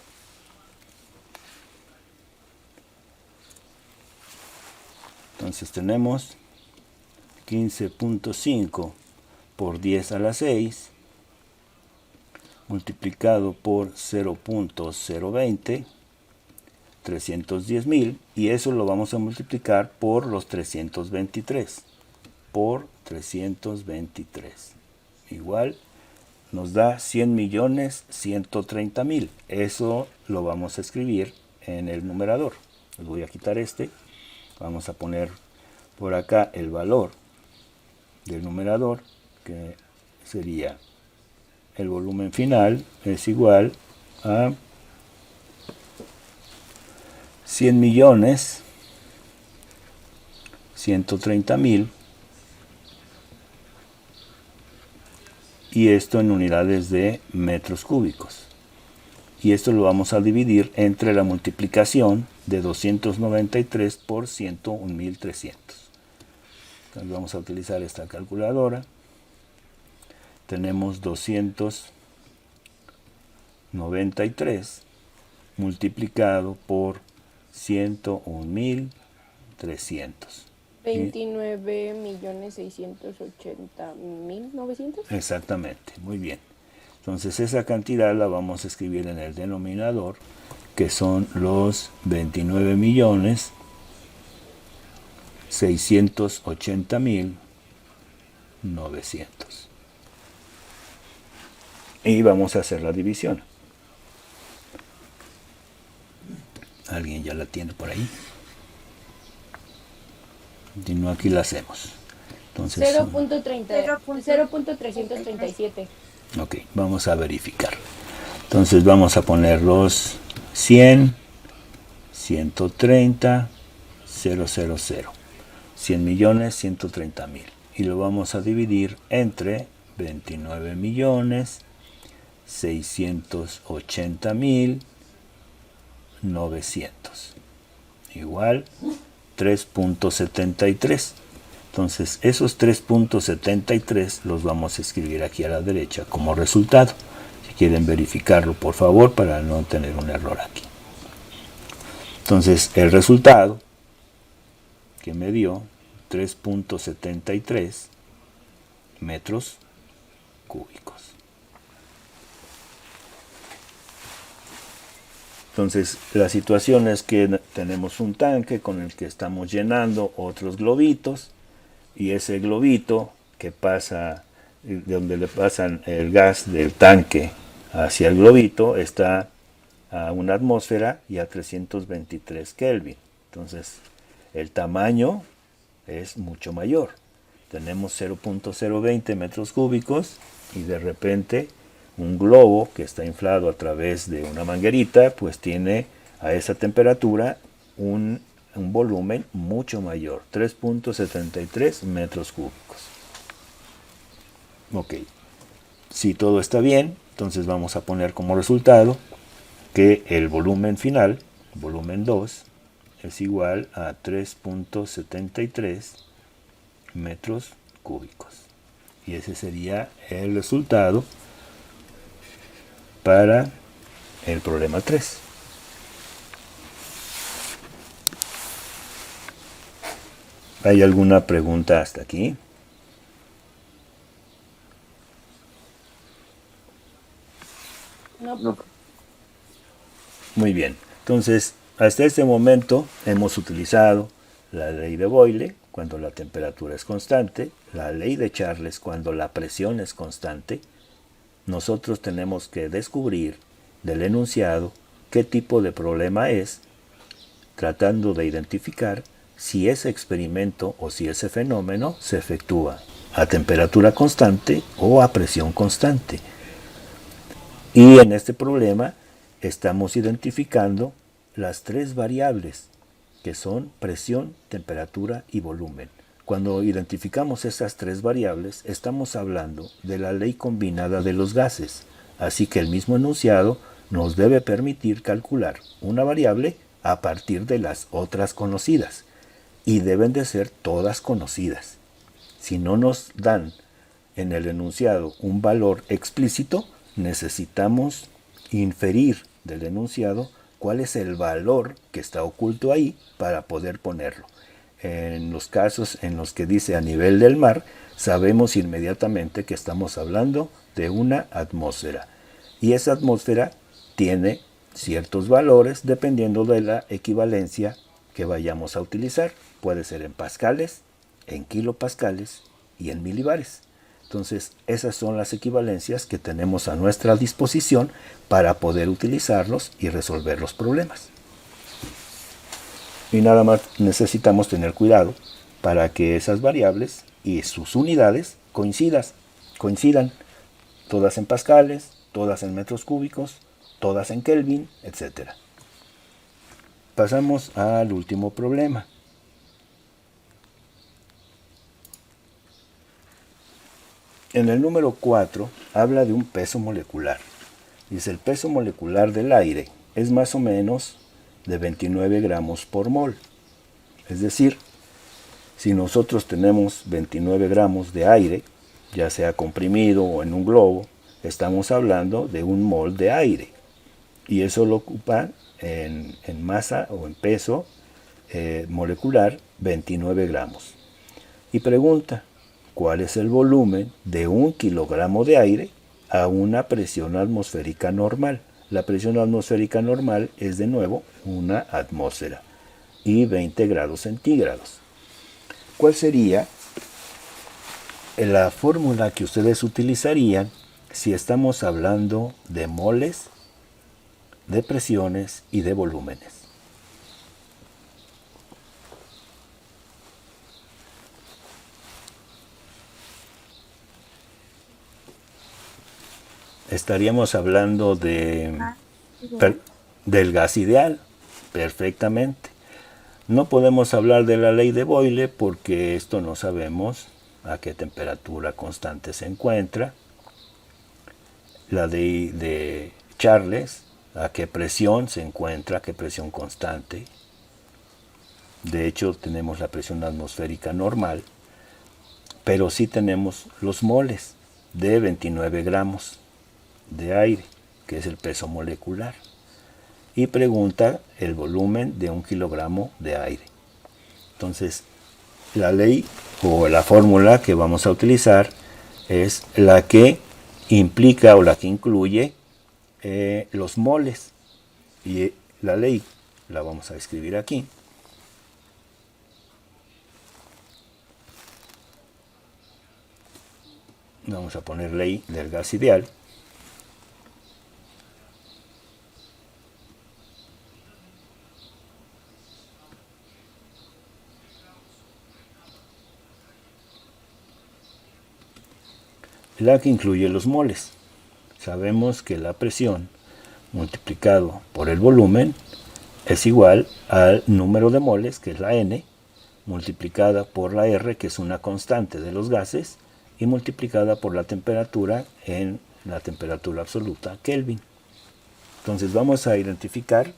Entonces tenemos 15.5 por 10 a la 6 multiplicado por 0.020, 310.000, y eso lo vamos a multiplicar por los 323, por 323. Igual nos da 100.130.000. Eso lo vamos a escribir en el numerador. Les voy a quitar este. Vamos a poner por acá el valor del numerador, que sería el volumen final es igual a 100.130.000, y esto en unidades de metros cúbicos. Y esto lo vamos a dividir entre la multiplicación de 293 por 101.300. Entonces vamos a utilizar esta calculadora. Tenemos 293 multiplicado por 101.300. 29.680.900. Exactamente, muy bien. Entonces esa cantidad la vamos a escribir en el denominador, que son los 29.680.900. Y vamos a hacer la división. ¿Alguien ya la tiene por ahí? Si no, aquí la hacemos. Entonces, 0.337. ok, vamos a verificar. Entonces vamos a poner los 100, 130, 000. 100 millones, 130 mil. Y lo vamos a dividir entre 29 millones, 680 mil, 900. Igual 3.73. Entonces esos 3.73 los vamos a escribir aquí a la derecha como resultado. Si quieren verificarlo, por favor, para no tener un error aquí. Entonces el resultado que me dio 3.73 metros cúbicos. Entonces la situación es que tenemos un tanque con el que estamos llenando otros globitos, y ese globito que pasa, de donde le pasan el gas del tanque hacia el globito, está a una atmósfera y a 323 Kelvin. Entonces el tamaño es mucho mayor. Tenemos 0.020 metros cúbicos y de repente un globo que está inflado a través de una manguerita, pues tiene a esa temperatura un volumen mucho mayor, 3.73 metros cúbicos. Ok, si todo está bien, entonces vamos a poner como resultado que el volumen final, volumen 2, es igual a 3.73 metros cúbicos. Y ese sería el resultado para el problema 3. ¿Hay alguna pregunta hasta aquí? No. Muy bien. Entonces, hasta este momento hemos utilizado la ley de Boyle cuando la temperatura es constante, la ley de Charles cuando la presión es constante. Nosotros tenemos que descubrir del enunciado qué tipo de problema es, tratando de identificar si ese experimento o si ese fenómeno se efectúa a temperatura constante o a presión constante. Y en este problema estamos identificando las tres variables que son presión, temperatura y volumen. Cuando identificamos esas tres variables, estamos hablando de la ley combinada de los gases, así que el mismo enunciado nos debe permitir calcular una variable a partir de las otras conocidas, y deben de ser todas conocidas. Si no nos dan en el enunciado un valor explícito, necesitamos inferir del enunciado cuál es el valor que está oculto ahí para poder ponerlo. En los casos en los que dice a nivel del mar, sabemos inmediatamente que estamos hablando de una atmósfera. Y esa atmósfera tiene ciertos valores dependiendo de la equivalencia que vayamos a utilizar. Puede ser en pascales, en kilopascales y en milibares. Entonces, esas son las equivalencias que tenemos a nuestra disposición para poder utilizarlos y resolver los problemas. Y nada más necesitamos tener cuidado para que esas variables y sus unidades coincidan, todas en pascales, todas en metros cúbicos, todas en Kelvin, etc. Pasamos al último problema. En el número 4 habla de un peso molecular. Dice, el peso molecular del aire es más o menos de 29 gramos por mol. Es decir, si nosotros tenemos 29 gramos de aire, ya sea comprimido o en un globo, estamos hablando de un mol de aire. Y eso lo ocupa en masa o en peso molecular 29 gramos. Y pregunta, ¿cuál es el volumen de 1 kilogramo de aire a una presión atmosférica normal? La presión atmosférica normal es de nuevo una atmósfera y 20 grados centígrados. ¿Cuál sería la fórmula que ustedes utilizarían si estamos hablando de moles, de presiones y de volúmenes? estaríamos hablando del gas ideal, perfectamente. No podemos hablar de la ley de Boyle porque esto no sabemos a qué temperatura constante se encuentra. La de Charles, a qué presión se encuentra, a qué presión constante. De hecho, tenemos la presión atmosférica normal, pero sí tenemos los moles de 29 gramos de aire, que es el peso molecular. Y pregunta el volumen de 1 kilogramo de aire. Entonces, la ley o la fórmula que vamos a utilizar es la que implica o la que incluye los moles. Y la ley la vamos a escribir aquí. Vamos a poner ley del gas ideal. La que incluye los moles. Sabemos que la presión multiplicado por el volumen es igual al número de moles, que es la N, multiplicada por la R, que es una constante de los gases, y multiplicada por la temperatura en la temperatura absoluta, Kelvin. Entonces vamos a identificar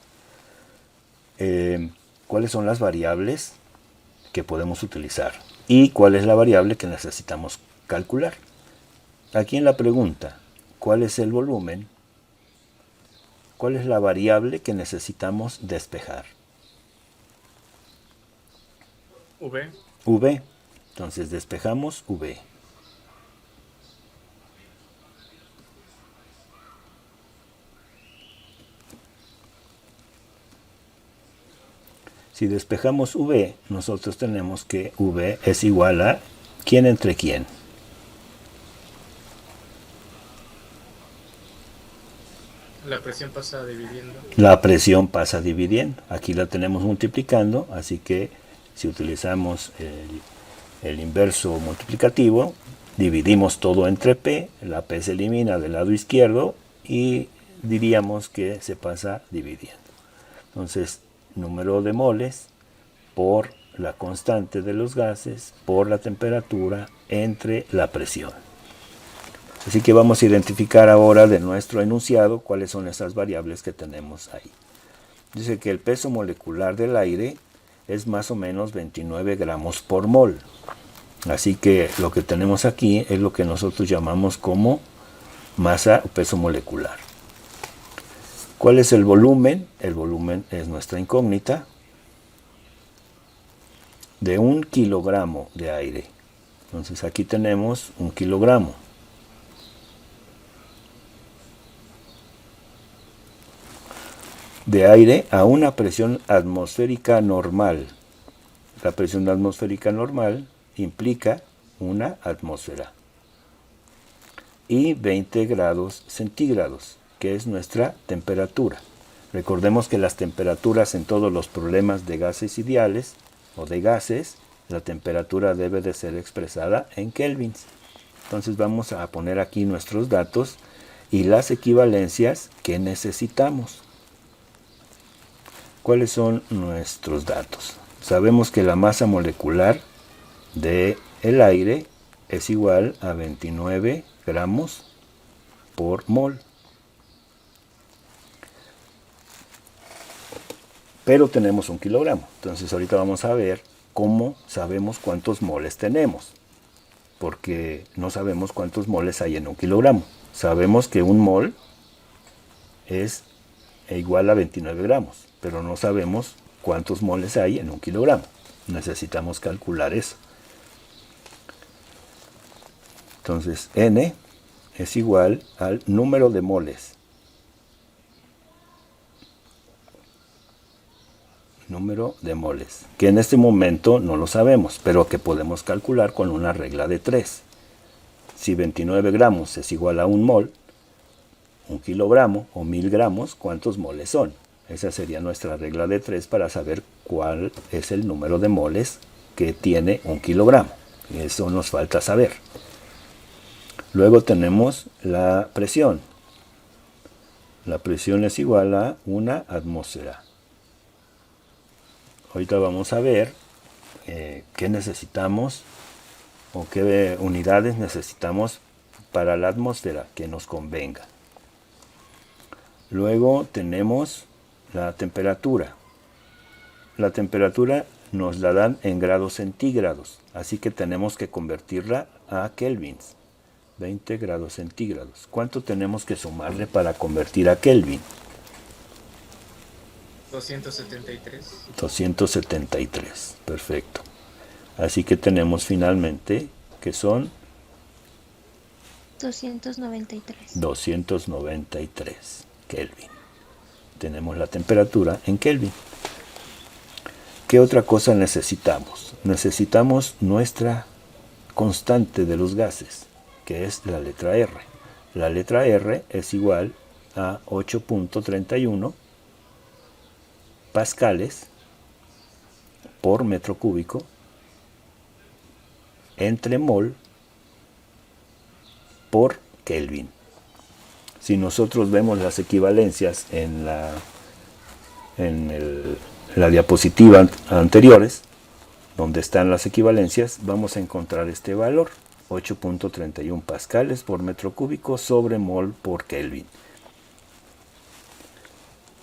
cuáles son las variables que podemos utilizar y cuál es la variable que necesitamos calcular. Aquí en la pregunta, ¿cuál es el volumen? ¿Cuál es la variable que necesitamos despejar? V. V. Entonces despejamos V. Si despejamos V, nosotros tenemos que V es igual a ¿quién entre quién? La presión pasa dividiendo. La presión pasa dividiendo. Aquí la tenemos multiplicando, así que si utilizamos el inverso multiplicativo, dividimos todo entre P, la P se elimina del lado izquierdo y diríamos que se pasa dividiendo. Entonces, número de moles por la constante de los gases por la temperatura entre la presión. Así que vamos a identificar ahora de nuestro enunciado cuáles son esas variables que tenemos ahí. Dice que el peso molecular del aire es más o menos 29 gramos por mol. Así que lo que tenemos aquí es lo que nosotros llamamos como masa o peso molecular. ¿Cuál es el volumen? El volumen es nuestra incógnita. De 1 kilogramo de aire. Entonces aquí tenemos 1 kilogramo. De aire a una presión atmosférica normal. La presión atmosférica normal implica una atmósfera. Y 20 grados centígrados, que es nuestra temperatura. Recordemos que las temperaturas en todos los problemas de gases ideales o de gases, la temperatura debe de ser expresada en kelvins. Entonces vamos a poner aquí nuestros datos y las equivalencias que necesitamos. ¿Cuáles son nuestros datos? Sabemos que la masa molecular del aire es igual a 29 gramos por mol. Pero tenemos 1 kilogramo. Entonces ahorita vamos a ver cómo sabemos cuántos moles tenemos. Porque no sabemos cuántos moles hay en 1 kilogramo. Sabemos que 1 mol es igual a 29 gramos. Pero no sabemos cuántos moles hay en 1 kilogramo. Necesitamos calcular eso. Entonces, N es igual al número de moles. Número de moles. Que en este momento no lo sabemos, pero que podemos calcular con una regla de 3. Si 29 gramos es igual a 1 mol, 1 kilogramo o 1000 gramos, ¿cuántos moles son? Esa sería nuestra regla de 3 para saber cuál es el número de moles que tiene 1 kilogramo. Eso nos falta saber. Luego tenemos la presión, La presión es igual a 1 atmósfera. Ahorita vamos a ver qué necesitamos o qué unidades necesitamos para la atmósfera que nos convenga. Luego tenemos la temperatura. La temperatura nos la dan en grados centígrados, así que tenemos que convertirla a kelvins. 20 grados centígrados. ¿Cuánto tenemos que sumarle para convertir a Kelvin? 273. 273, perfecto. Así que tenemos finalmente que son 293. 293 Kelvin. Tenemos la temperatura en Kelvin. ¿Qué otra cosa necesitamos? Necesitamos nuestra constante de los gases, que es la letra R. La letra R es igual a 8.31 pascales por metro cúbico entre mol por Kelvin. Si nosotros vemos las equivalencias en la diapositiva anteriores, donde están las equivalencias, vamos a encontrar este valor, 8.31 pascales por metro cúbico sobre mol por Kelvin.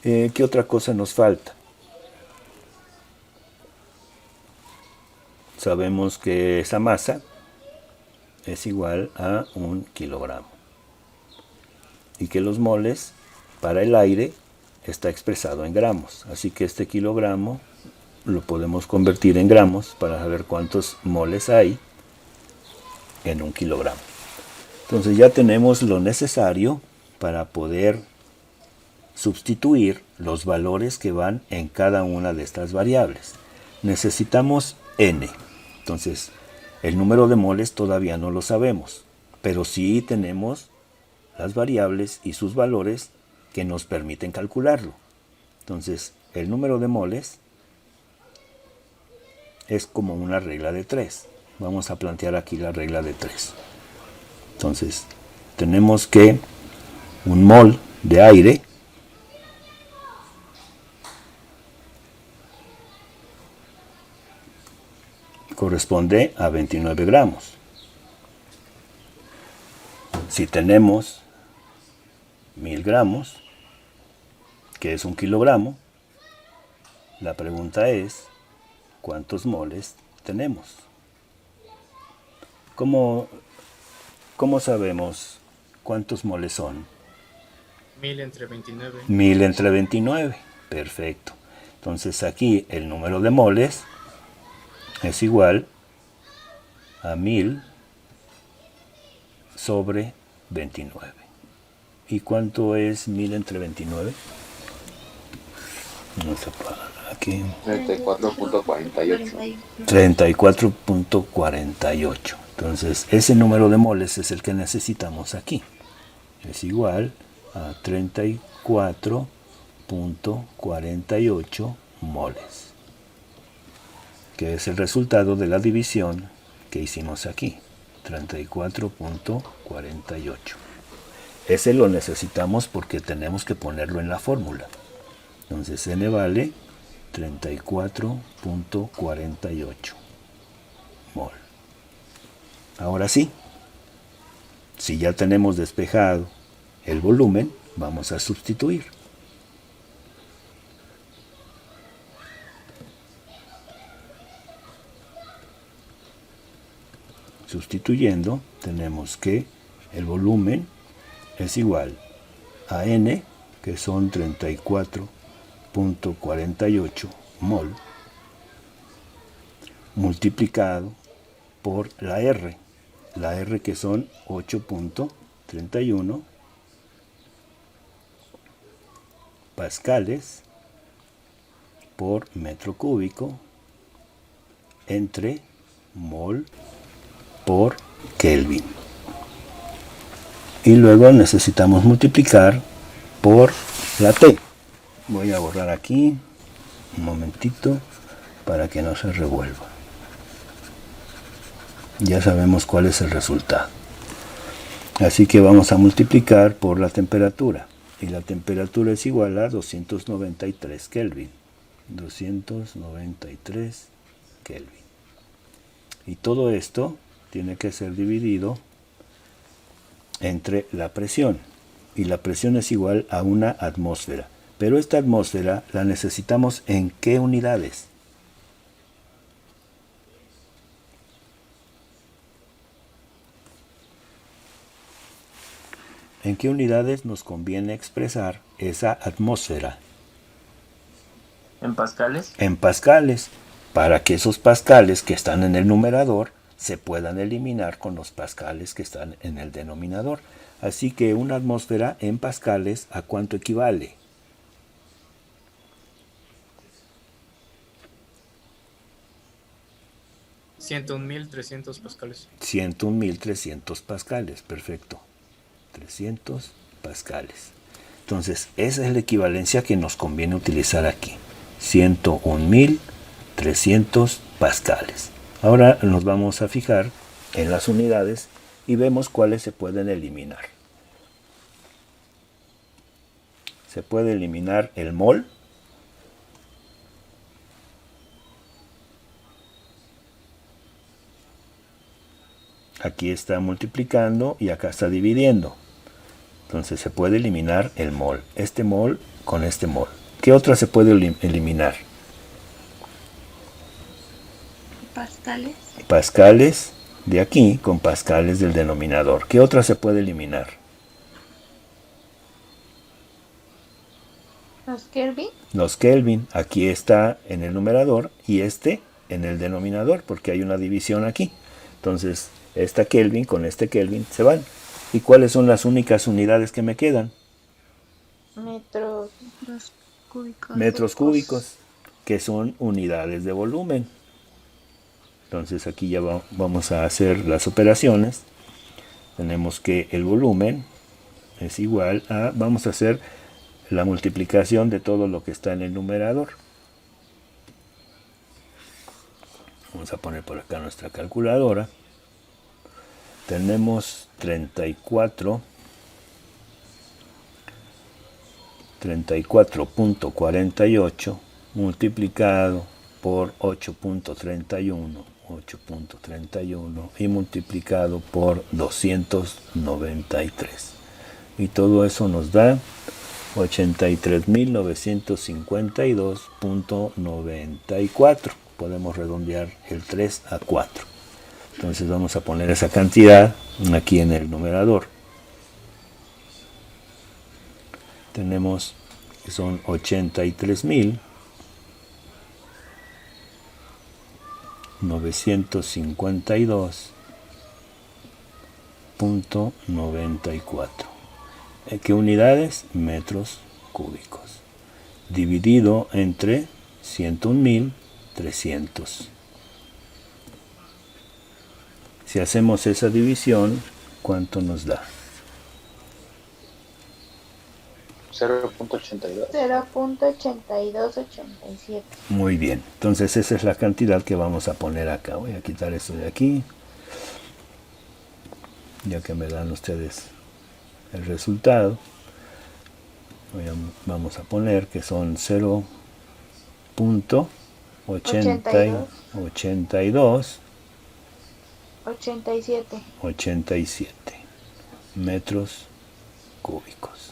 ¿Qué otra cosa nos falta? Sabemos que esa masa es igual a 1 kilogramo y que los moles para el aire está expresado en gramos, así que este kilogramo lo podemos convertir en gramos para saber cuántos moles hay en 1 kilogramo. Entonces ya tenemos lo necesario para poder sustituir los valores que van en cada una de estas variables. Necesitamos n. Entonces el número de moles todavía no lo sabemos, pero sí tenemos las variables y sus valores que nos permiten calcularlo. Entonces el número de moles es como una regla de 3. Vamos a plantear aquí la regla de 3. Entonces, tenemos que un mol de aire corresponde a 29 gramos. Si tenemos 1000 gramos, que es 1 kilogramo, la pregunta es, ¿cuántos moles tenemos? ¿Cómo sabemos cuántos moles son? 1000 entre 29. 1000 entre 29, perfecto. Entonces aquí el número de moles es igual a 1000 sobre 29. ¿Y cuánto es 1000 entre 29? Vamos a poner aquí 34.48. 34.48. Entonces ese número de moles es el que necesitamos aquí. Es igual a 34.48 moles, que es el resultado de la división que hicimos aquí. 34.48. Ese lo necesitamos porque tenemos que ponerlo en la fórmula. Entonces n vale 34.48 mol. Ahora sí, si ya tenemos despejado el volumen, vamos a sustituir. Sustituyendo, tenemos que el volumen es igual a n, que son 34.48 mol, multiplicado por la R que son 8.31 pascales por metro cúbico entre mol por Kelvin. Y luego necesitamos multiplicar por la T. Voy a borrar aquí un momentito para que no se revuelva. Ya sabemos cuál es el resultado. Así que vamos a multiplicar por la temperatura. y la temperatura es igual a 293 Kelvin. 293 Kelvin. Y todo esto tiene que ser dividido entre la presión. Y la presión es igual a una atmósfera. Pero esta atmósfera la necesitamos ¿en qué unidades? ¿En qué unidades nos conviene expresar esa atmósfera? ¿En pascales? En pascales, para que esos pascales que están en el numerador se puedan eliminar con los pascales que están en el denominador. Así que una atmósfera en pascales, ¿a cuánto equivale? $101.300 pascales. 101.300 pascales, perfecto. 300 pascales. Entonces, esa es la equivalencia que nos conviene utilizar aquí. 101.300 pascales. Ahora nos vamos a fijar en las unidades y vemos cuáles se pueden eliminar. Se puede eliminar el mol. Aquí está multiplicando y acá está dividiendo. Entonces se puede eliminar el mol. Este mol con este mol. ¿Qué otra se puede eliminar? Pascales. Pascales de aquí con pascales del denominador. ¿Qué otra se puede eliminar? Los Kelvin. Los Kelvin. Aquí está en el numerador y este en el denominador porque hay una división aquí. Entonces esta Kelvin con este Kelvin se van. ¿Y cuáles son las únicas unidades que me quedan? Metros. Los cúbicos. Metros cúbicos, que son unidades de volumen. Entonces aquí ya vamos a hacer las operaciones. Tenemos que el volumen es igual a, vamos a hacer la multiplicación de todo lo que está en el numerador. Vamos a poner por acá nuestra calculadora. Tenemos 34.48 multiplicado por 8.31 y multiplicado por 293. Y todo eso nos da 83.952.94. Podemos redondear el 3 a 4. Entonces vamos a poner esa cantidad aquí en el numerador. Tenemos que son 83.952.94. ¿Qué unidades? Metros cúbicos. Dividido entre 101.300. Si hacemos esa división, ¿cuánto nos da? 0.82. 0.8287. Muy bien, entonces esa es la cantidad que vamos a poner acá. Voy a quitar esto de aquí, ya que me dan ustedes el resultado. Vamos a poner que son 0.82 87 metros cúbicos.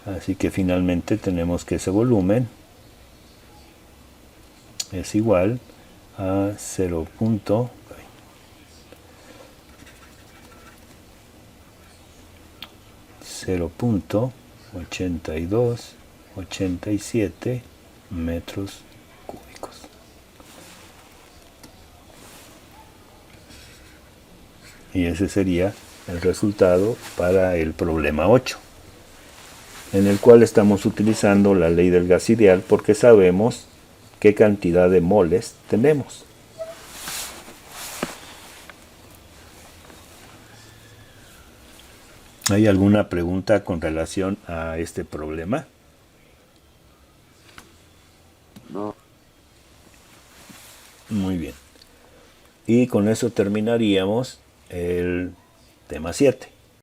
Así que finalmente tenemos que ese volumen es igual a 0.8287 metros cúbicos. Y ese sería el resultado para el problema 8, en el cual estamos utilizando la ley del gas ideal porque sabemos qué cantidad de moles tenemos. ¿Hay alguna pregunta con relación a este problema? No. Muy bien. Y con eso terminaríamos el tema 7.